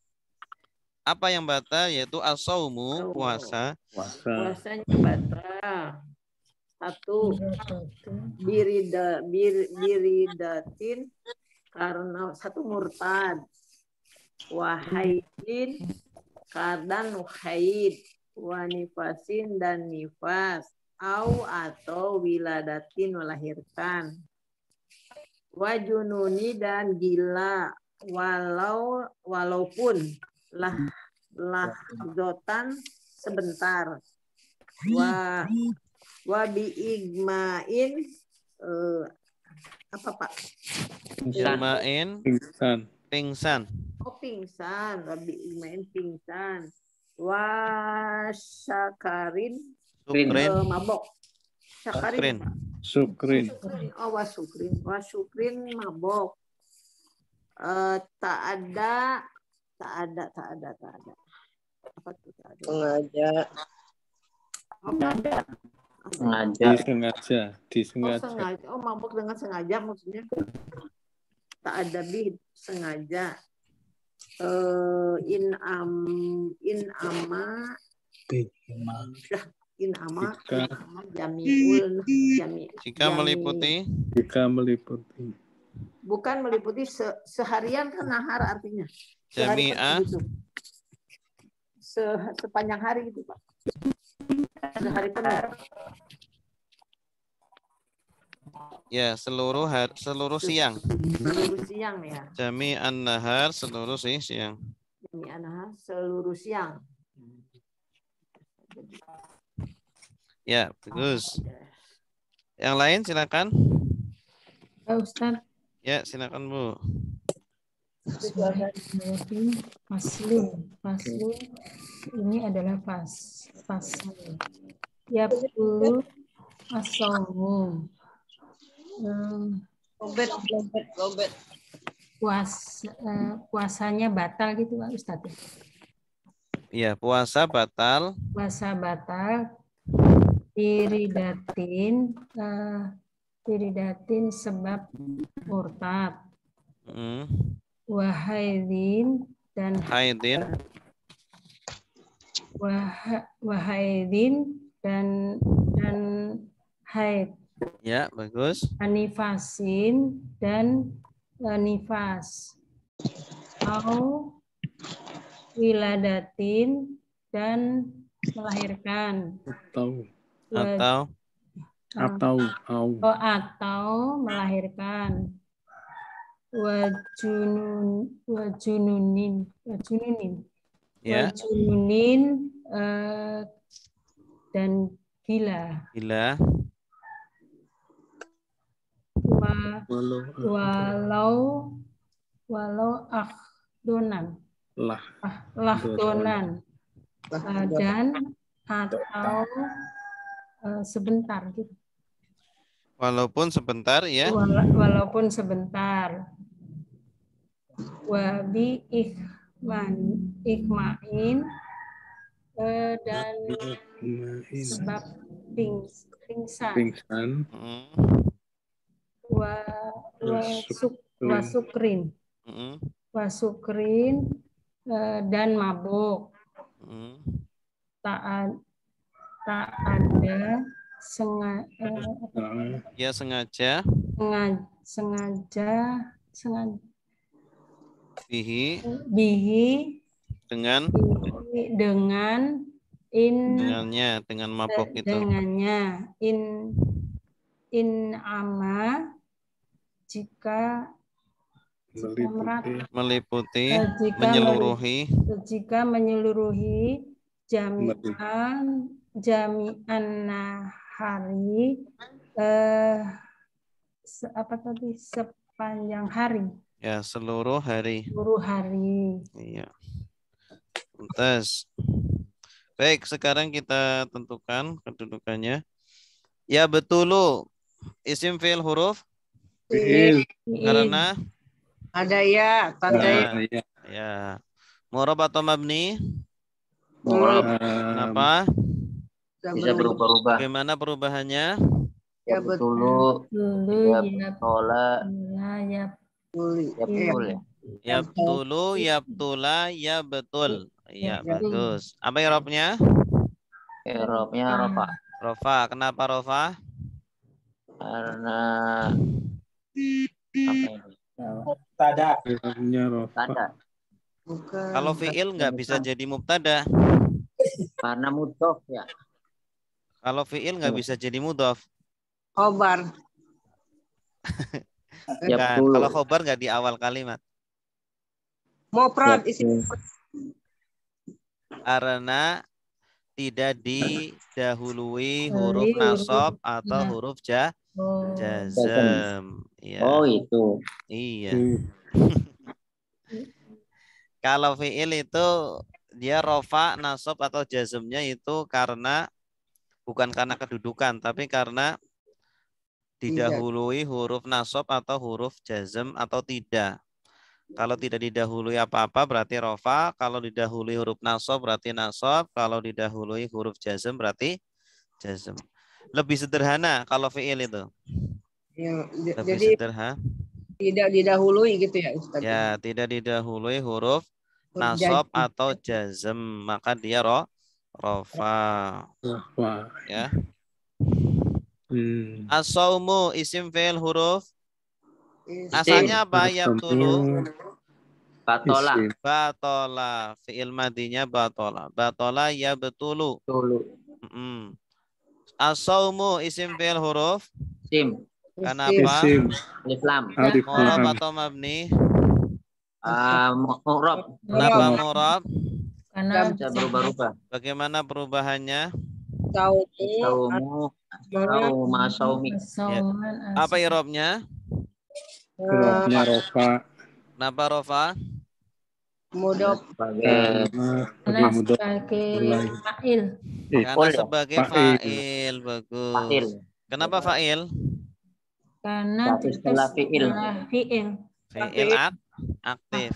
Apa yang batal? Yaitu as-saumu puasa. Puasanya batal. Satu biridatin karena satu murtad. Wahaidin dan haid, wanifasin dan nifas, atau wiladatin melahirkan, wajununi dan gila, walaupun lahdotan sebentar, wabi igmain apa Pak? Igmain pingsan. Oh pingsan, wabi igmain pingsan. Wasyakarin mabok. Sukrin. Oh, wasukrin mabok. Tak ada. Apa tuh tak ada? Sengaja. Oh, ada. Sengaja. Disengaja. Sengaja. Oh, mabok dengan sengaja maksudnya. Tak ada bih sengaja. In ama Jika meliputi. Bukan meliputi seharian kan nahar artinya. Jami'ah. Sepanjang hari gitu, Pak. Sehari penuh. Ya, seluruh siang. Seluruh siang ya. Jami'an nahar seluruh siang. Jami'an nahar seluruh siang. Ya, bagus. Yang lain silakan. Ustaz. Ya, silakan Bu. Faslun ini adalah fasal. Ya perlu asomu. Lobet. Puasanya batal gitu Pak Ustadz. Iya, puasa batal. Puasa batal. Iridatin sebab murtad. Wahaidin dan haidin. Wahaidin dan haid. Ya, bagus. Anifasin dan nifas. Au wiladatin dan melahirkan. Atau melahirkan. Wajununin Ya. Dan gila. Walau akhdonan dan atau sebentar gitu. Walaupun sebentar ya. Walaupun sebentar. Wabi ikmain dan sebab pingsan. Wasukrin dan mabuk. Tak ada sengaja bihi dengan mabuk itu. Dengannya in ama jika meliputi menyeluruhi jami'an nahari sepanjang hari. Ya, seluruh hari. Iya. Lantas. Baik, sekarang kita tentukan kedudukannya. Ya betulu. Isim fi'il huruf. Karena ada ya, tanda ya. Ya. Mu'rab atau mabni? Mu'rab. Kenapa? Bisa berubah-ubah. Bagaimana perubahannya? Ya betulu. Ya tola. Ya Yabtulu, yabtula, ya betul. Iya, bagus. Apa i'rabnya? I'rabnya rofa. Rofa. Kenapa rofa? Karena apa ini? Tada. Kalau fi'il nggak bisa jadi mubtada. Karena mudhof ya. Kalau fi'il nggak bisa jadi mudhof. Khobar. Kan, kalau khobar nggak di awal kalimat. Mufrad isim. Karena tidak didahului huruf nasab atau huruf jazm. Ya. Oh itu. Iya. Kalau fi'il itu dia rofa, nasab atau jazmnya itu bukan karena kedudukan, tapi karena didahului huruf nasab atau huruf jazm atau tidak. Kalau tidak didahului apa-apa berarti rofa, kalau didahului huruf nasab berarti nasab, kalau didahului huruf jazm berarti jazm. Lebih sederhana kalau fi'il itu. Ya, Lebih jadi sederhana. tidak didahului gitu ya Ustaz. Ya, tidak didahului huruf Huruf nasab jazm. atau jazm, maka dia rofa. Wah. Ya. As-saumu isim fi'il huruf. Asalnya apa? Yabtulu. Batola. Batola. Fi'il madinya batola. Batola yabtulu. As-saumu isim fi'il huruf. Sim. Kenapa? Isim. Alif lam. Alif Mu'rab lam. atau mabni? Mu'rab. Kenapa mu'rab? Karena Bisa berubah-ubah. Bagaimana perubahannya? Saumu. Sauma saumi. sauman Apa irobnya? Irobnya rofa. Kenapa rofa? Mudhof. Sebagai karena Mudah. sebagai fa'il. Karena sebagai fa'il. Bagus. fa'il. Kenapa fa'il? Karena Tapi setelah fi'il. fi'il. Fi'il aktif.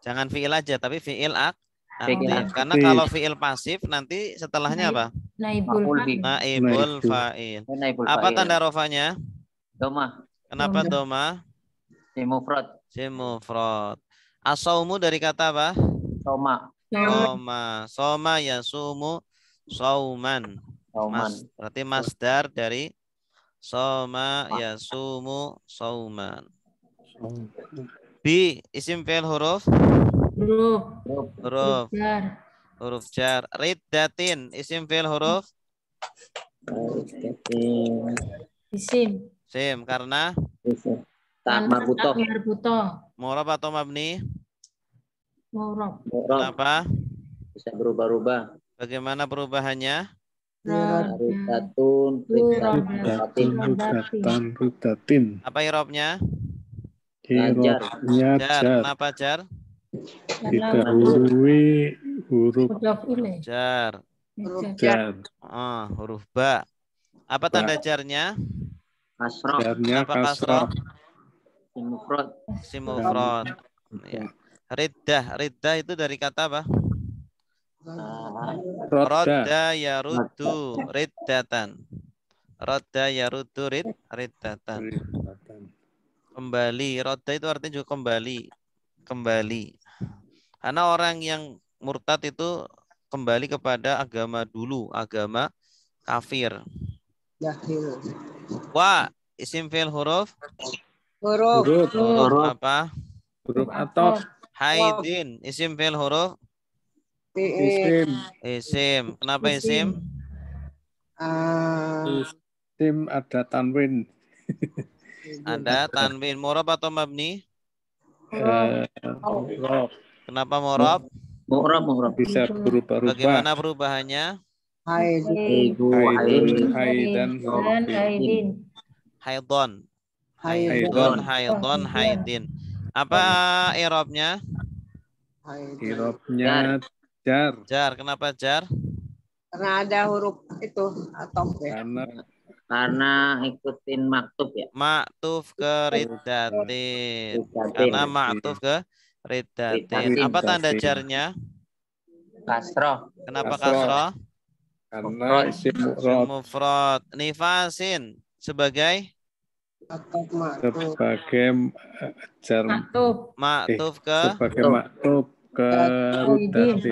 Jangan fi'il aja, tapi fi'il aktif. Karena kalau fi'il pasif nanti setelahnya apa? Naibul fa'il. Naibul fa'il. Apa tanda rofanya? Doma. Kenapa doma? Simufrod. Simufrod. As-saumu dari kata apa? Soma. Soma. Soma yasumu sauman. Berarti masdar dari soma yasumu sauman. Bi isim fi'il huruf. Huruf jar. Riddatin isim fi'il huruf. Isim karena Marbutoh. Mu'rab atau mabni? Mu'rab. Kenapa? Bisa berubah-ubah. Bagaimana perubahannya? Rudatin. Apa irobnya? Irobnya jar. Kenapa jar? Didahului huruf jar. Huruf ba. Apa tanda jarnya? Kasroh. Kenapa kasroh? Simufrod. Ya. Riddah itu dari kata apa? Rodda yaruddu riddatan. Rodda yaruddu riddatan. Kembali. Rodda itu artinya juga kembali. Karena orang yang murtad itu kembali kepada agama dulu, agama kafir. Wa isim fi'il huruf. Huruf apa? Huruf atof. Haidin isim fi'il huruf. Isim. Kenapa isim? Isim ada tanwin. Ada tanwin. Mu'rab atau mabni? Mu'rab. Kenapa mu'rab? Mu'rab. Bisa berubah-ubah. Bagaimana perubahannya? Haidin. Apa i'rabnya? I'rabnya jar. Kenapa jar? Karena ada huruf itu atau karena ikutin maktub ya. Maktuf ke riddatin. Karena maktuf ke riddatin. Apa tanda jarnya? Kasroh. Kenapa kasroh? Karena isim mufrad. Nifasin sebagai jar maktuf ke sebagai maktuf ke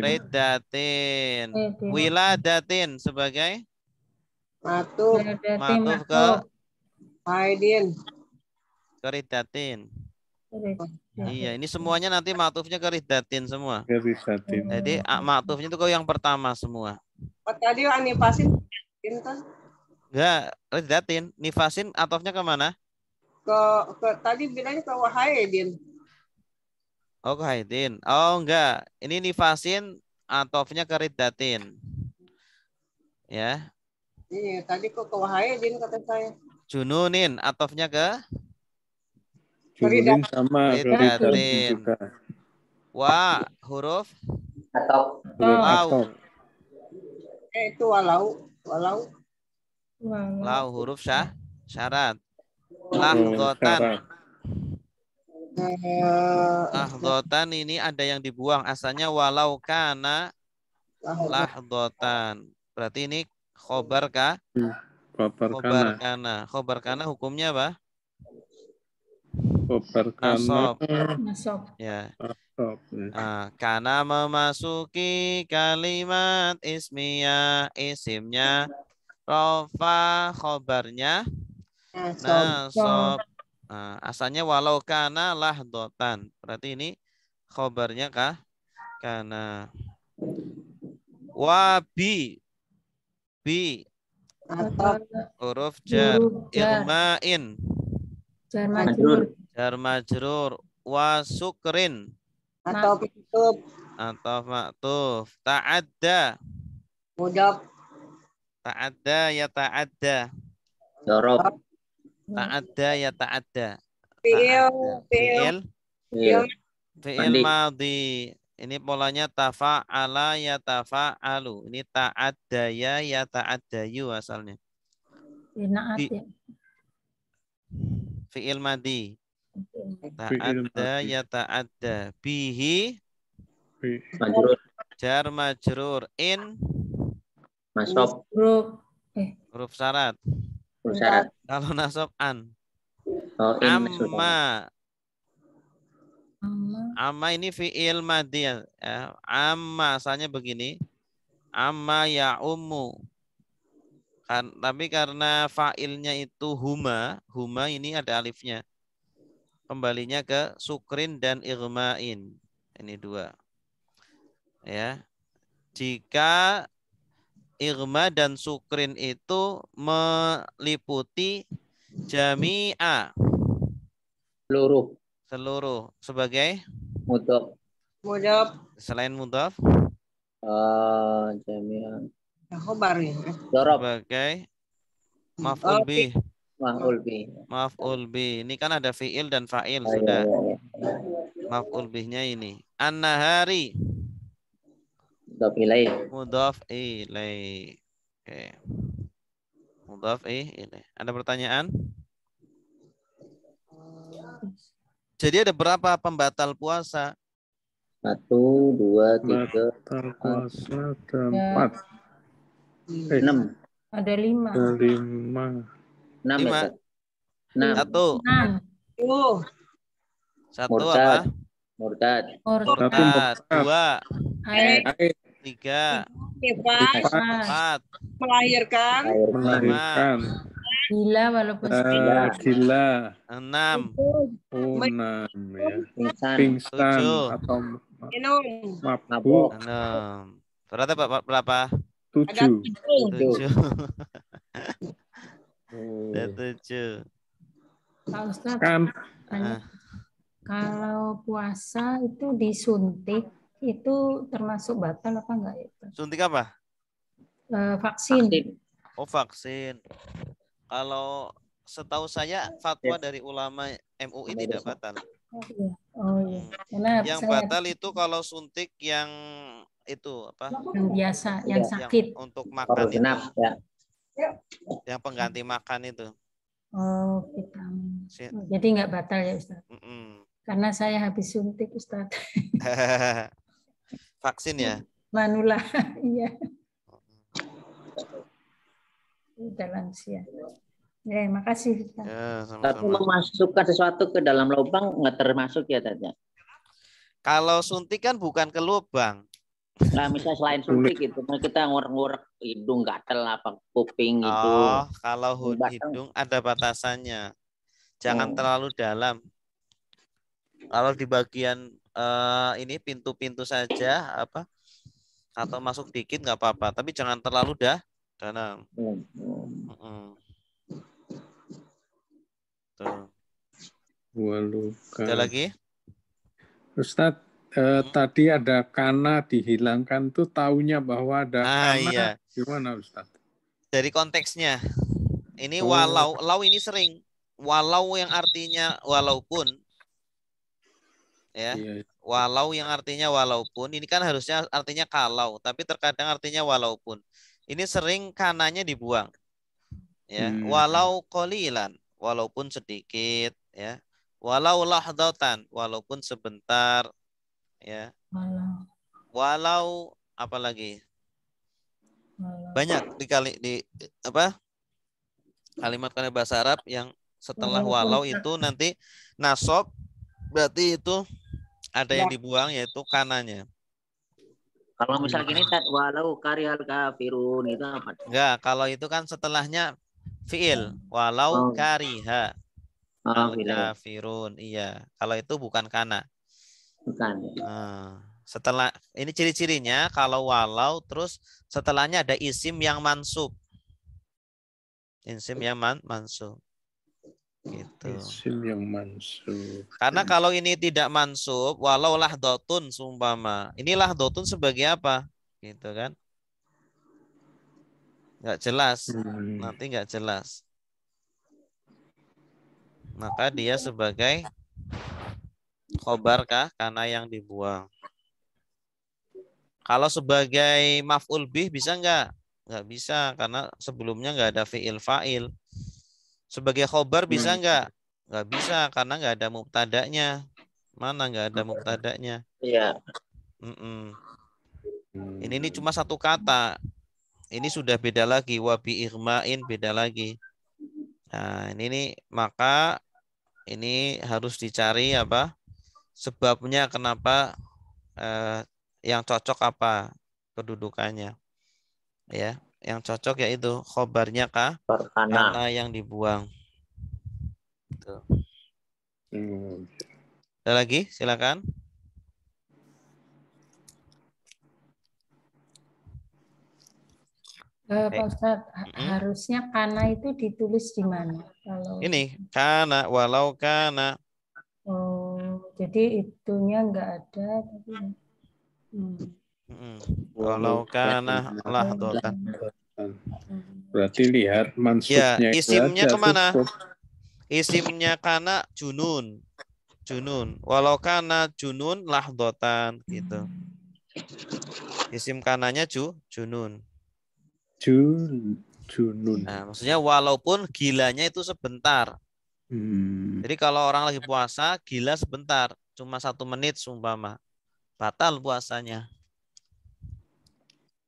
riddatin. Wiladatin sebagai maktuf ke haidin. Ke riddatin. Iya, ini semuanya nanti maktufnya ke riddatin semua. Jadi maktufnya itu yang pertama semua. Tadi nifasin enggak, riddatin. Nifasin atofnya ke mana? Ke tadi bilangnya ke haidin. Oh, ke haidin. Oh, enggak. Ini nifasin atofnya ke riddatin. Ya. Iya, tadi kok ke haidin kata saya. Jununin atofnya ke Jununin sama riddatin. Wa huruf atau walau. Itu walau. Lau huruf syarat. Lahdotan. Lahdotan ini ada yang dibuang. Asalnya walau kana lahdotan. Berarti ini khobar kah? Khobar kana. Khobar kana hukumnya apa? Khobar kana. Nasab. Ya. Karena memasuki kalimat ismiyah, isimnya rofa, khobarnya nasab. Asalnya walau kana lahdotan. Berarti ini khobarnya kah? Kana. Wabi. Bi. Huruf jar. Irmain. Jar majrur. Jar majrur. Wasukrin. Atau tutup. Atau maktuf. Ta'adda. Mudaf. Ta'adda ya ta'adda. Dorob. Ta'adda ya ta'adda. Fi'il. Fi'il madhi. Ini polanya tafa'ala ya tafa'alu. Ini ta'adda ya ta'addayu asalnya. Fi'il madhi. Ta'adda ya ta'adda. Bihi. Jar majrur. In. Nasab. Huruf syarat. Huruf syarat. Kalau nasab an. Oh, Amma. Amma ini fi'il madhi ya. Amma asalnya begini. Amma ya ummu. Tapi karena fa'ilnya itu huma ini ada alifnya. Kembalinya ke sukrin dan irmain. Ini dua. Ya. Jika irma dan sukrin itu meliputi jami'a. Seluruh. Sebagai? Mudaf. Selain mudaf? Jami'a. Khobar ya. Sebagai maf'ul bih. Maf'ul bih. Ini kan ada fi'il dan fa'il sudah. Maf'ul bihnya ini. An-nahari. Mudhaf ilaih. Oke. Mudhaf ilaih. Ada pertanyaan? Jadi ada berapa pembatal puasa? 1, 2, 3, 4. 6. Ada 5. 6. 1. Murtad. Apa? Murtad. 2. Haid. 3. Nifas. 4. Melahirkan. Gila walaupun Gila. 6. 6 ya. Pingsan. Atau Minum. mabuk. 6. Berapa? 7. 7. Pak Ustadz, Kan kalau puasa itu disuntik itu termasuk batal apa enggak itu? Suntik apa? Vaksin. Oh, vaksin. Kalau setahu saya fatwa dari ulama MUI tidak batal. Oh iya. Karena yang batal itu kalau suntik yang itu apa? Yang biasa, yang sakit. Yang untuk makan itu. Ya. Yang pengganti makan itu. Oh, vitamin. Jadi nggak batal ya Ustaz? Karena saya habis suntik Ustaz. Vaksin ya? Manula, iya. Udah lansia. Ya, makasih. Ya, sama-sama. Tapi memasukkan sesuatu ke dalam lubang nggak termasuk ya Tanya? Kalau suntik kan bukan ke lubang. Nah, misalnya selain suntik itu kita ngorek-ngorek hidung gatel apa kuping itu. Oh, kalau hidung ada batasannya. Jangan terlalu dalam. Kalau di bagian ini pintu-pintu saja apa atau masuk dikit nggak apa-apa, tapi jangan terlalu dalam. Tuh. Ada lagi? Ustadz, tadi ada kana dihilangkan tuh taunya bahwa ada kana. Iya. Gimana Ustadz? Dari konteksnya. Ini walau ini sering. Walau yang artinya walaupun. Ya. Iya. Walau yang artinya walaupun. Ini kan harusnya artinya kalau. Tapi terkadang artinya walaupun. Ini sering kananya dibuang. ya. Walau qalilan, walaupun sedikit, ya. Walau lahdatan, walaupun sebentar, ya. Walau apa lagi? Banyak di apa? Kalimat-kalimat bahasa Arab yang setelah walau itu nanti nasab, berarti itu ada yang dibuang, yaitu kananya. Kalau misal gini, walau karihal kafirun itu apa? Enggak, kalau itu kan setelahnya fiil. Walau kariha al kafirun. Iya, kalau itu bukan kana. Bukan. Setelah ini ciri-cirinya, kalau walau terus setelahnya ada isim yang mansub. Isim yang mansub. Gitu. Isim yang mansub. Karena kalau ini tidak mansub, walau lahdotun sumpama. Ini lahdotun sebagai apa? Gitu kan? Nggak jelas. Nanti nggak jelas. Maka dia sebagai khobar kah? Karena yang dibuang. Kalau sebagai maf'ul bih bisa nggak? Nggak bisa, karena sebelumnya nggak ada fi'il fa'il. Sebagai khobar bisa nggak? Nggak bisa, karena nggak ada mubtada'nya. Mana nggak ada mubtada'nya? Iya. Ini cuma satu kata. Ini sudah beda lagi. Wabi irma'in beda lagi. Nah, ini maka ini harus dicari apa? Sebabnya kenapa yang cocok apa kedudukannya. Ya, yang cocok yaitu khobarnya kah? Karena yang dibuang. Tuh. Ada lagi? Silakan. Pak Ustadz, harusnya kana itu ditulis di mana? Kalau ini kana, walau kana. Oh, jadi itunya enggak ada. Walau kana lahdatan. Berarti lihat mansubnya. Ya, isimnya kemana? Isimnya kana junun. Junun. Walau kana junun lahdatan gitu. Isim kananya junun. Junun. Nah, maksudnya walaupun gilanya itu sebentar. Jadi kalau orang lagi puasa, gila sebentar, cuma 1 menit sumpama, batal puasanya.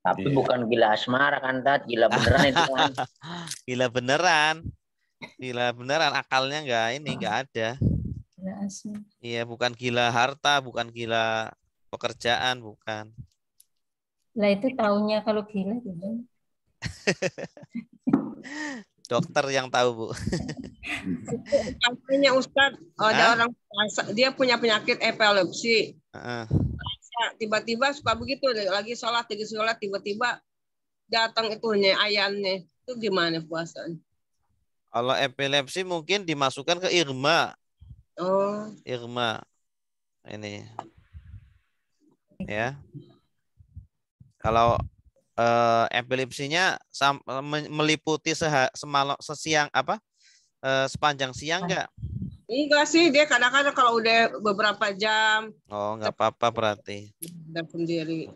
Tapi bukan gila asmara kan, Tat? Gila beneran itu kan. Gila beneran. Gila beneran, akalnya nggak ada. Iya, bukan gila harta, bukan gila pekerjaan, bukan. Lah itu taunya kalau gila gimana? Dokter yang tahu, Bu. Artinya Ustadz, ada orang dia punya penyakit epilepsi. Tiba-tiba suka begitu, lagi sholat tiba-tiba datang itu ayannya. Itu gimana puasanya? Kalau epilepsi mungkin dimasukkan ke irma. Oh. Irma. Ini. Ya. Kalau epilepsinya meliputi sesiang apa? Sepanjang siang enggak? Enggak sih, dia kadang-kadang kalau udah beberapa jam. Oh, enggak apa-apa berarti. Dan sendiri.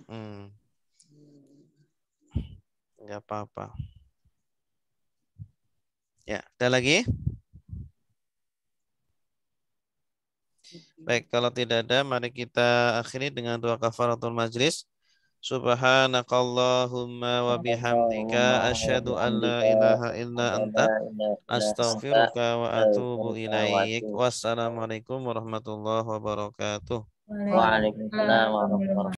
Enggak apa-apa. Ya, ada lagi? Baik, kalau tidak ada, mari kita akhiri dengan doa kafaratul majlis. Subhanakallahumma wa bihamdika asyhadu an la ilaha illa anta astaghfiruka wa atubu ilaik. Wassalamualaikum warahmatullahi wabarakatuh. Waalaikumsalam warahmatullahi wabarakatuh.